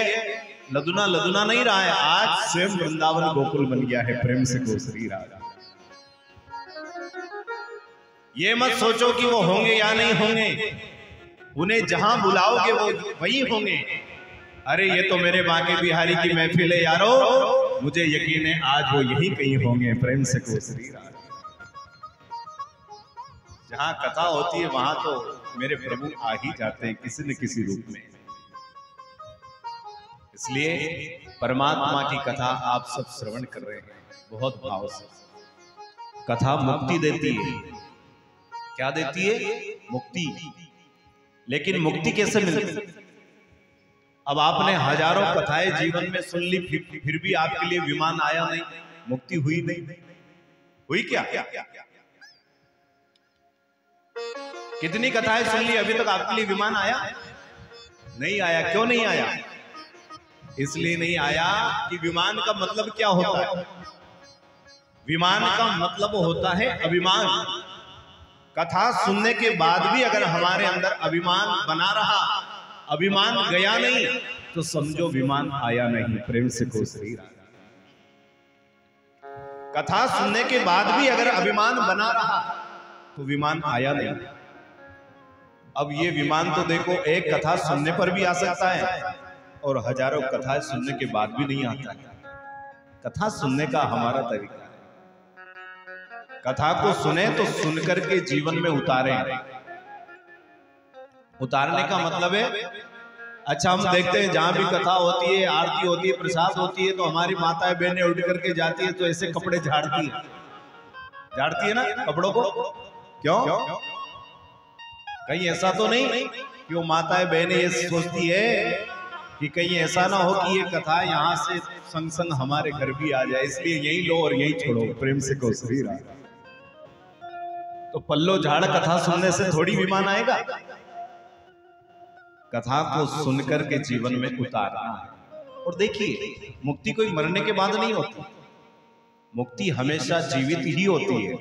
लदुना लदुना नहीं रहा है, आज स्वयं वृंदावन गोकुल बन गया है प्रेम से को श्री राम। ये मत सोचो कि वो होंगे या नहीं होंगे, उन्हें जहां बुलाओगे वो वही होंगे। अरे ये तो मेरे बांके बिहारी की महफिल है यारो, मुझे यकीन है आज वो यही कहीं होंगे प्रेम से को श्री राम। जहां कथा होती है वहां तो मेरे प्रभु आ ही जाते हैं किसी न किसी रूप में। इसलिए परमात्मा की कथा आप सब श्रवण कर रहे हैं बहुत भाव से। कथा मुक्ति देती है। क्या देती है? मुक्ति। लेकिन मुक्ति कैसे मिलती? अब आपने हजारों कथाएं जीवन में सुन ली, फिर भी आपके लिए विमान आया नहीं, मुक्ति हुई नहीं। हुई क्या? कितनी कथाएं सुन ली, अभी तक आपके लिए विमान आया नहीं आया। क्यों नहीं आया? इसलिए नहीं आया कि विमान का मतलब क्या होता है? विमान का मतलब होता है अभिमान। कथा सुनने के बाद भी अगर हमारे अंदर अभिमान बना रहा, अभिमान गया नहीं, तो समझो विमान आया नहीं प्रेम से को श्री राम। कथा सुनने के बाद भी अगर अभिमान बना रहा तो विमान आया नहीं। अब ये विमान तो देखो एक कथा सुनने पर भी आ सकता है और हजारों कथाएं सुनने के बाद भी नहीं आता है। कथा सुनने का हमारा तरीका है, कथा को सुने तो सुनकर के जीवन में उतारें। उतारने का मतलब है, अच्छा हम देखते हैं जहां भी कथा होती है, आरती होती है, प्रसाद होती है, तो हमारी माताएं बहनें उठ करके जाती है तो ऐसे कपड़े झाड़ती है ना कपड़ों को। क्यों? कहीं ऐसा तो नहीं कि वो माताएं बहनें ये सोचती है कि कहीं ऐसा ना हो कि ये कथा यहाँ से संग संग हमारे घर भी आ जाए, इसलिए यही लो और यही छोड़ो। प्रेम से कहो श्री राम। तो पल्लो झाड़ कथा सुनने से थोड़ी विमान आएगा, कथा को सुनकर के जीवन में उतारना है। और देखिए, मुक्ति कोई मरने के बाद नहीं होती, मुक्ति हमेशा जीवित ही होती है।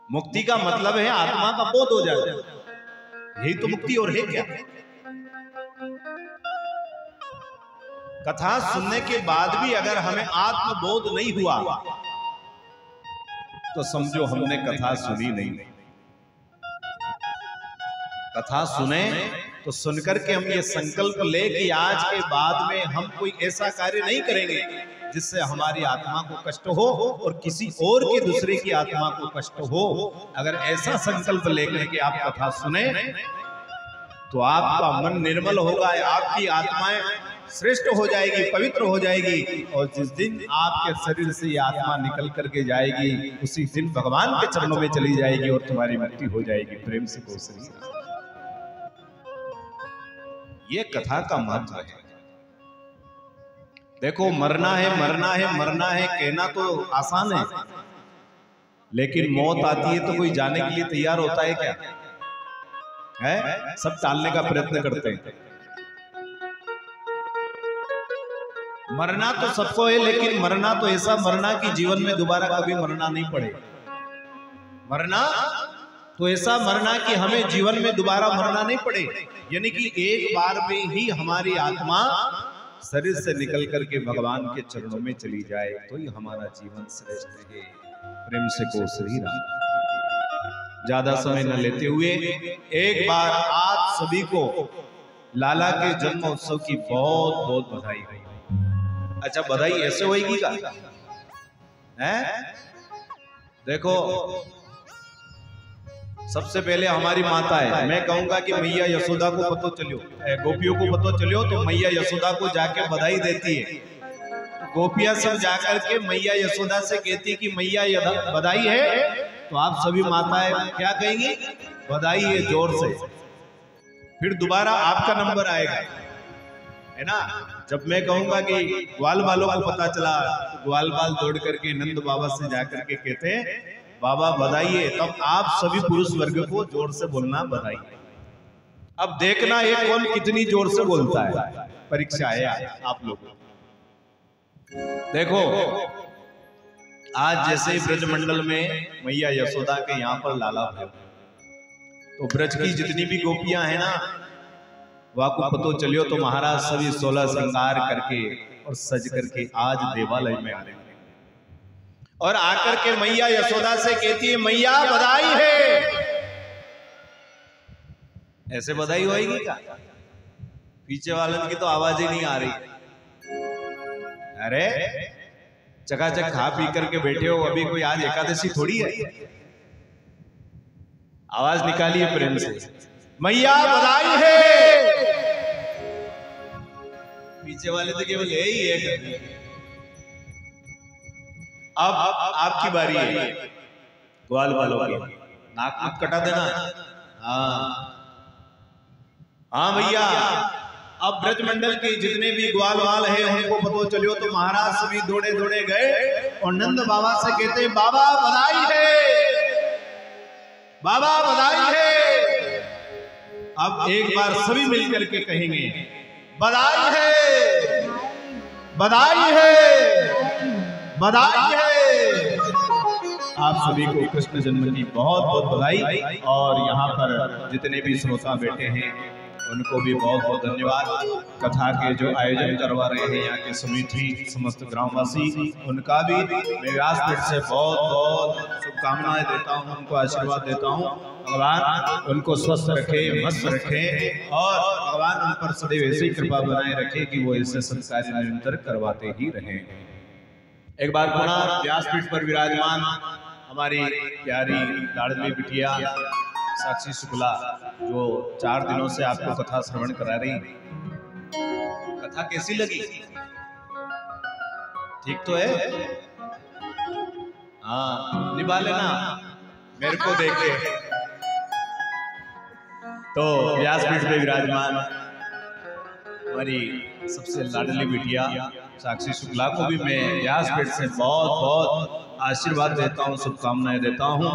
मुक्ति का मतलब है आत्मा का बोध हो जाए, यही तो मुक्ति और है क्या। कथा सुनने के बाद भी अगर हमें आत्मबोध नहीं हुआ तो समझो हमने कथा सुनी नहीं। कथा सुने तो सुनकर के हम ये संकल्प ले कि आज के बाद में हम कोई ऐसा कार्य नहीं करेंगे जिससे हमारी आत्मा को कष्ट हो और किसी और के दूसरे की आत्मा को कष्ट हो। अगर ऐसा संकल्प लेकर के आप कथा सुने तो आपका मन निर्मल होगा, आपकी आत्माएं श्रेष्ठ हो जाएगी, पवित्र हो जाएगी। और जिस दिन आपके शरीर से ये आत्मा निकल करके जाएगी, उसी दिन भगवान के चरणों में चली जाएगी और तुम्हारी मुक्ति हो जाएगी। प्रेम से कहो श्री राम। ये कथा का महत्व है। देखो, मरना है मरना है मरना है कहना तो आसान है, लेकिन मौत आती है तो कोई जाने के लिए तैयार होता है क्या? है सब टालने का प्रयत्न करते हैं। मरना तो सबको है, लेकिन मरना तो ऐसा मरना कि जीवन में दोबारा कभी मरना नहीं पड़े। मरना तो ऐसा मरना कि हमें जीवन में दोबारा मरना नहीं पड़े, यानी कि एक बार में ही हमारी आत्मा शरीर से निकल करके भगवान के चरणों में चली जाए, तो ही हमारा जीवन श्रेष्ठ है। प्रेम से कहो श्री राम। ज्यादा समय न लेते हुए एक बार आप सभी को लाला के जन्म उत्सव की बहुत बहुत बधाई हो। अच्छा, बधाई ऐसे होगी का है? देखो, सबसे पहले हमारी माता है। मैं कहूंगा कि मैया यशोदा को पतो चलियो, गोपियों को पतो चलियो तो मैया यशोदा को जाके बधाई देती है। तो गोपियां सब जाकर के मैया यशोदा से कहती है कि मैया बधाई है। तो आप सभी माताएं क्या कहेंगी? बधाई है, जोर से। फिर दोबारा आपका नंबर आएगा, है ना। जब मैं कहूंगा कि ग्वाल वालों को पता चला तो ग्वाल वाल दौड़ करके नंद बाबा से जाकर के कहते हैं बाबा बधाई है, तब आप सभी पुरुष वर्ग को जोर से बोलना बधाई। अब देखना है कौन कितनी जोर से बोलता है। परीक्षा है आप लोगों। देखो, आज जैसे ही ब्रजमंडल में मैया यशोदा के यहाँ पर लाला भैया, तो ब्रज की जितनी भी गोपियां हैं ना, वह को पतो चलियो तो महाराज सभी 16 श्रृंगार करके और सज करके आज देवालय में आ रहे हैं और आकर के मैया यशोदा से कहती है मैया बधाई है। ऐसे बधाई होगी क्या? पीछे वालों की तो आवाज ही नहीं आ रही। अरे चकाचक खा पी करके बैठे हो, अभी कोई आज एकादशी थोड़ी है। आवाज निकालिए प्रेम से, मैया बधाई है। पीछे वाले तो केवल यही है। अब आपकी बारी है, ग्वाल वालों की। नाक मत कटा देना। हाँ भैया, अब ब्रजमंडल के जितने भी ग्वाल वाल है उनको पतो चलियो तो महाराज सभी दौड़े दौड़े गए और नंद बाबा से कहते बाबा बधाई है, बाबा बधाई है। अब एक बार सभी मिलकर के कहेंगे बधाई है, बधाई है, बधाई है। आप सभी को कृष्ण जन्म की बहुत बहुत बधाई। और यहाँ पर जितने भी श्रोता बैठे हैं उनको भी बहुत बहुत धन्यवाद। कथा के जो आयोजन करवा रहे हैं यहाँ के समिति, समस्त ग्रामवासी, उनका भी मैं व्यासपीठ से बहुत बहुत शुभकामनाएं देता हूँ, उनको आशीर्वाद देता हूँ। भगवान उनको स्वस्थ रखे, मस्त रखे और भगवान उन पर सदैव ऐसी कृपा बनाए रखे कि वो ऐसे संस्कार निरंतर करवाते ही रहे। एक बार पुनः व्यासपीठ पर विराजमान हमारी प्यारी लाडली बिटिया साक्षी शुक्ला, जो 4 दिनों से आपको कथा श्रवण करा रही। कथा कैसी लगी? ठीक तो है? हाँ, निभा लेना मेरे को देख के। तो व्यासपीठ पे विराजमान हमारी सबसे लाडली बिटिया साक्षी शुक्ला को भी मैं व्यासपीठ से बहुत बहुत आशीर्वाद देता हूँ, शुभकामनाएं देता हूँ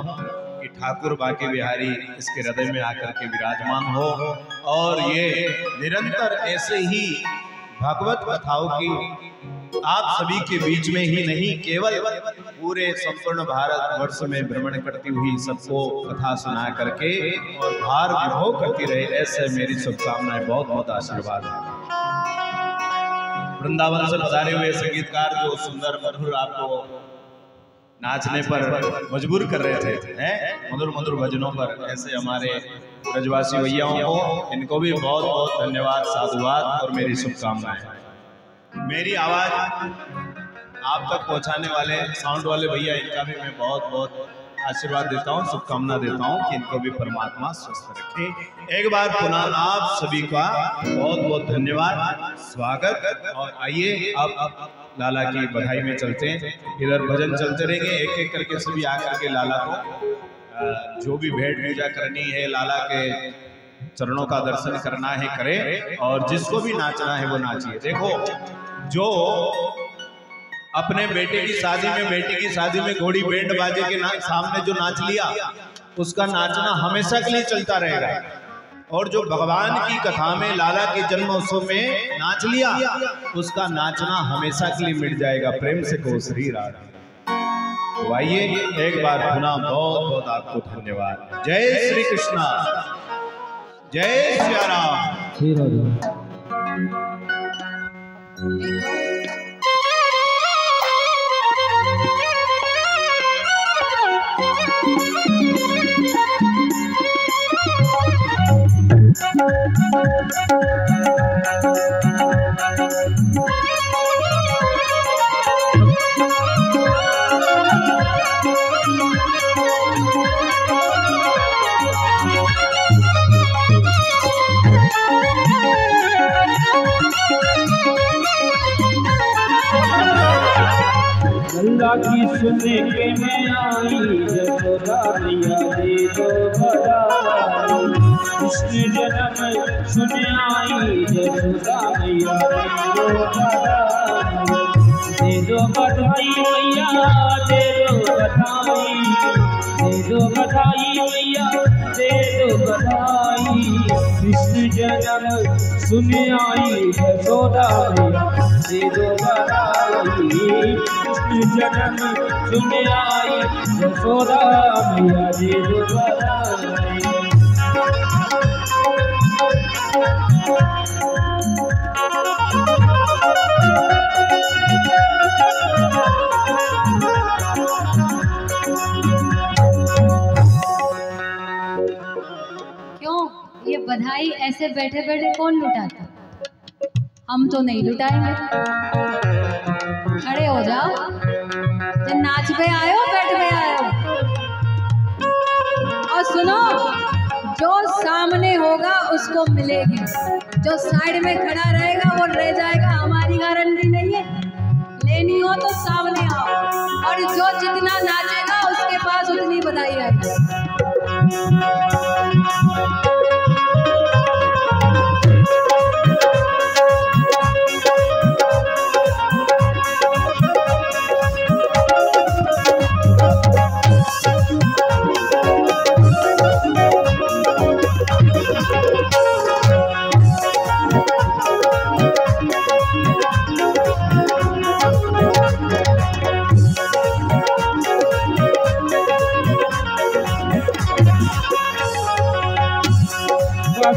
कि ठाकुर बांके बिहारी इसके हृदय में आकर के विराजमान हो और ये निरंतर ऐसे ही भागवत कथाओं की आप सभी के बीच में ही नहीं केवल पूरे संपूर्ण भारत वर्ष में भ्रमण करती हुई सबको कथा सुना करके और भार विभोग करती रहे, ऐसे मेरी शुभकामनाएं, बहुत बहुत आशीर्वाद है। वृंदावन से पधारे हुए संगीतकार जो सुंदर मधुर आपको नाचने पर मजबूर कर रहे थे, हैं मधुर मधुर भजनों पर, ऐसे हमारे ब्रजवासी भैयाओं को, इनको भी बहुत बहुत धन्यवाद, साधुवाद और मेरी शुभकामनाएं। मेरी आवाज आप तक पहुंचाने वाले साउंड वाले भैया, इनका भी मैं बहुत बहुत आशीर्वाद देता हूं, शुभकामना देता हूं कि इनको भी परमात्मा स्वस्थ रखे। एक बार पुनः आप सभी का बहुत बहुत धन्यवाद, स्वागत। और आइए अब लाला की बधाई में चलते हैं, इधर भजन चलते रहेंगे, एक एक करके सभी आकर के लाला को जो भी भेंट पूजा करनी है, लाला के चरणों का दर्शन करना है करे, और जिसको भी नाचना है वो नाचिए। देखो, जो अपने बेटे की शादी में, बेटी की शादी में घोड़ी बैंड बाजे के सामने जो नाच लिया, उसका नाचना हमेशा के लिए चलता रहेगा। और जो भगवान की कथा में, लाला के जन्मोत्सव में नाच लिया, उसका नाचना हमेशा के लिए मिट जाएगा। प्रेम से कहो श्री राधे। तो आइए एक बार पुनः बहुत बहुत आपको धन्यवाद। जय श्री कृष्णा, जय श्री राम। गंगा की सुने के मैं आई, जसोदा मैया दे दो बधाई। कृष्ण जन्म सुने आई, जसोदा मैया दे दो बधाई। मैया दे दो बधाई, दे दो बधाई मैया, दे दो बधाई। कृष्ण जन्म सुने आई, जसोदा मैया दे दो बधाई। जन्म सुने आई, यशोदा मैया दे दो बधाई। क्यों ये बधाई ऐसे बैठे बैठे कौन लुटाता? हम तो नहीं लुटाएंगे। खड़े हो जाओ, जब नाच पे आयो, बैठ पे आयो। और सुनो, जो सामने होगा उसको मिलेगी, जो साइड में खड़ा रहेगा वो रह जाएगा। हमारी गारंटी नहीं है, लेनी हो तो सामने आओ, और जो जितना नाचेगा उसके पास उतनी बधाई आएगी।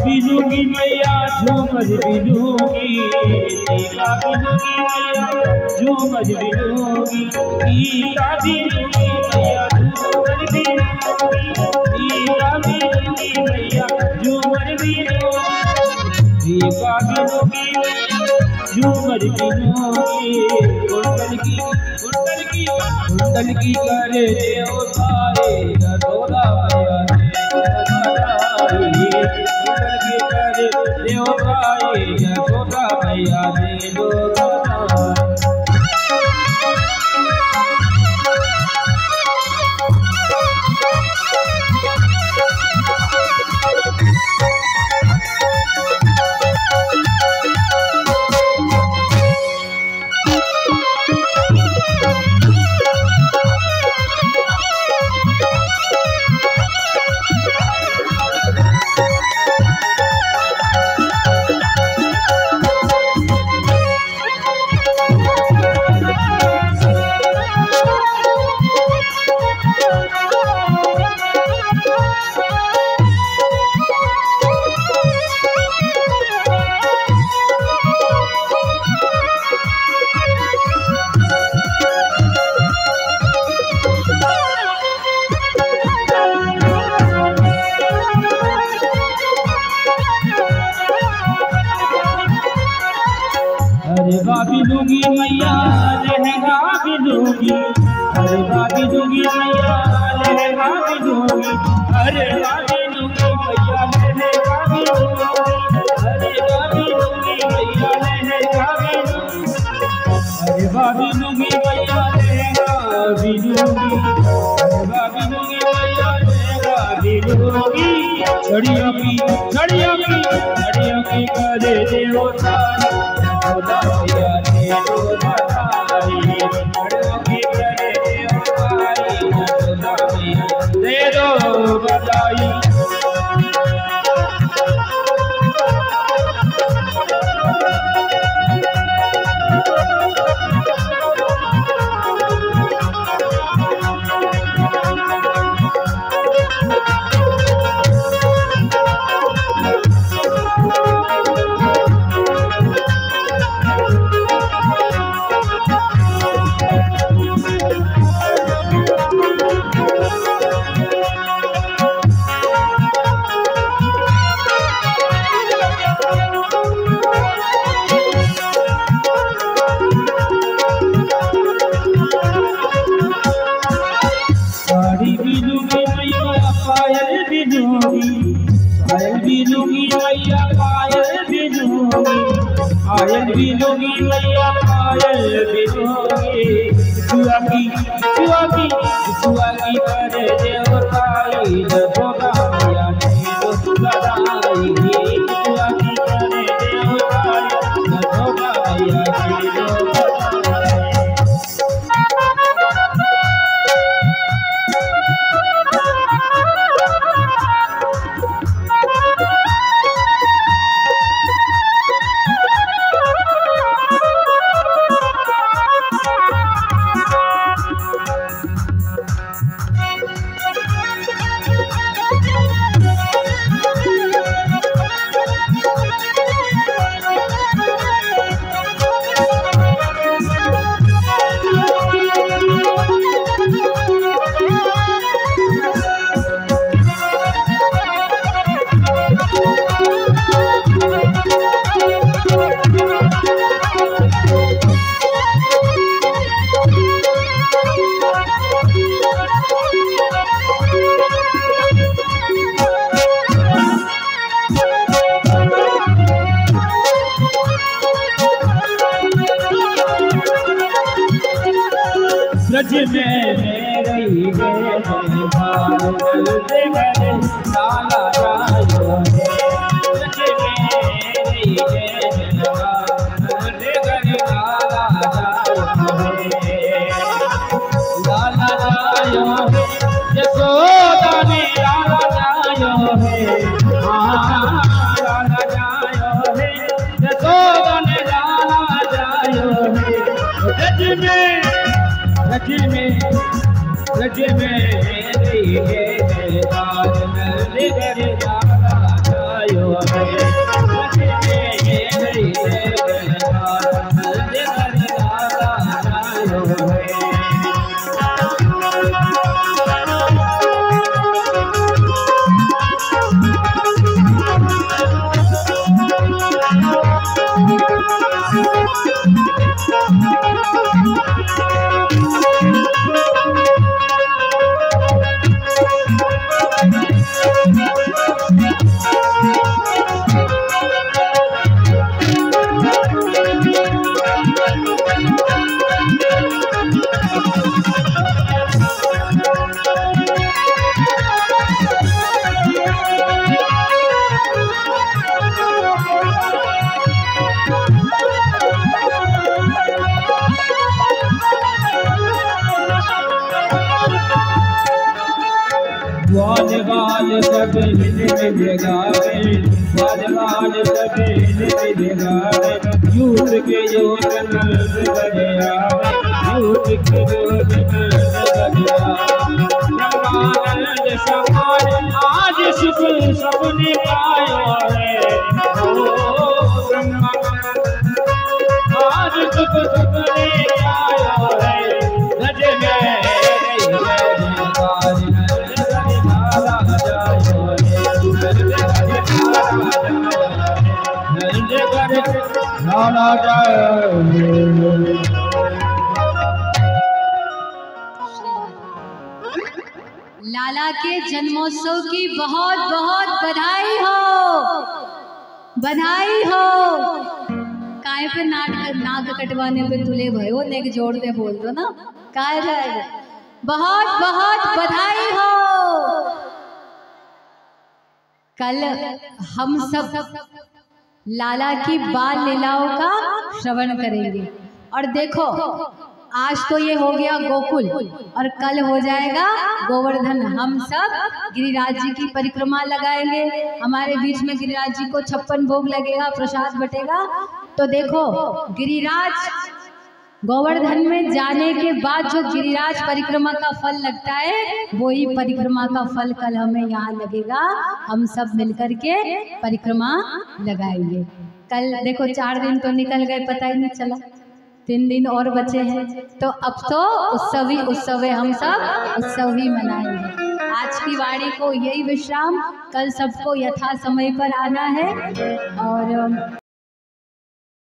बिलूंगी मैया झूमर बिलूंगी, टीका बिलूंगी मैया झूमर बिलूंगी। टीका बिलूंगी मैया झूमर बिलूंगी, टीका बिलूंगी मैया झूमर बिलूंगी। टीका बिलूंगी झूमर बिलूंगी। कुंडल की करे देव तारे, यशोदा मैया देव भाई, यशोदा मैया दे दो बधाई। बिनूंगी मैया लहंगा बिनूंगी, अरे वाह बिनूंगी मैया लहंगा बिनूंगी, अरे वाह बिनूंगी मैया लहंगा बिनूंगी, अरे वाह बिनूंगी मैया लहंगा बिनूंगी, अरे वाह बिनूंगी मैया लहंगा बिनूंगी, अरे वाह बिनूंगी मैया लहंगा बिनूंगी। छड़ियों की करे देवता खुदा मैया ने दो बताई, छड़ियों की करे देवता खुदा मैया ने दो बताई। पायल बिनूंगी मैया पायल बिनूंगी, जुआ की करे देवताई जोगा मैया ने दो बताई, जुआ की करे देवताई जोगा मैया ने दो बताई। ब्रज में रही गए लाला जायो है, ब्रज में रही गए लाला जायो है, यशोदा ने लाला जायो है, लाला जायो है, यशोदा ने लाला जायो है। ब्रज में रही है लाल नगर लाला जायो है, ब्रज में रही है लाल नगर लाला जायो है। वाल सब गावे, वाल सब गावे, यूथ के योग नर्द बजे आवे, यूथ के योग नर्द बजे आवे। ब्रह्मानंद समाज आज सुख सबने पायो है, ओ ब्रह्मानंद आज सुख सबने पायो है। रज में लाला जय। लाला के जन्मोत्सव की बहुत बहुत बधाई हो, बधाई हो। काय पे नाक कटवाने पे तुले भयो, नेक जोड़ दे बोल दो ना, काय रहे। बहुत बहुत बधाई हो। कल हम सब लाला की बाल लीलाओं का श्रवण करेंगे। और देखो आज तो ये हो गया गोकुल और कल हो जाएगा गोवर्धन। हम सब गिरिराज जी की परिक्रमा लगाएंगे। हमारे बीच में गिरिराज जी को 56 भोग लगेगा, प्रसाद बटेगा। तो देखो गिरिराज गोवर्धन में जाने के बाद जो गिरिराज परिक्रमा का फल लगता है, वही परिक्रमा का फल कल हमें यहाँ लगेगा। हम सब मिलकर के परिक्रमा लगाएंगे। कल देखो 4 दिन तो निकल गए, पता ही नहीं चला। 3 दिन और बचे हैं, तो अब तो उत्सव ही उत्सव है। हम सब उत्सव ही मनाएंगे। आज की वाणी को यही विश्राम। कल सबको यथा समय पर आना है। और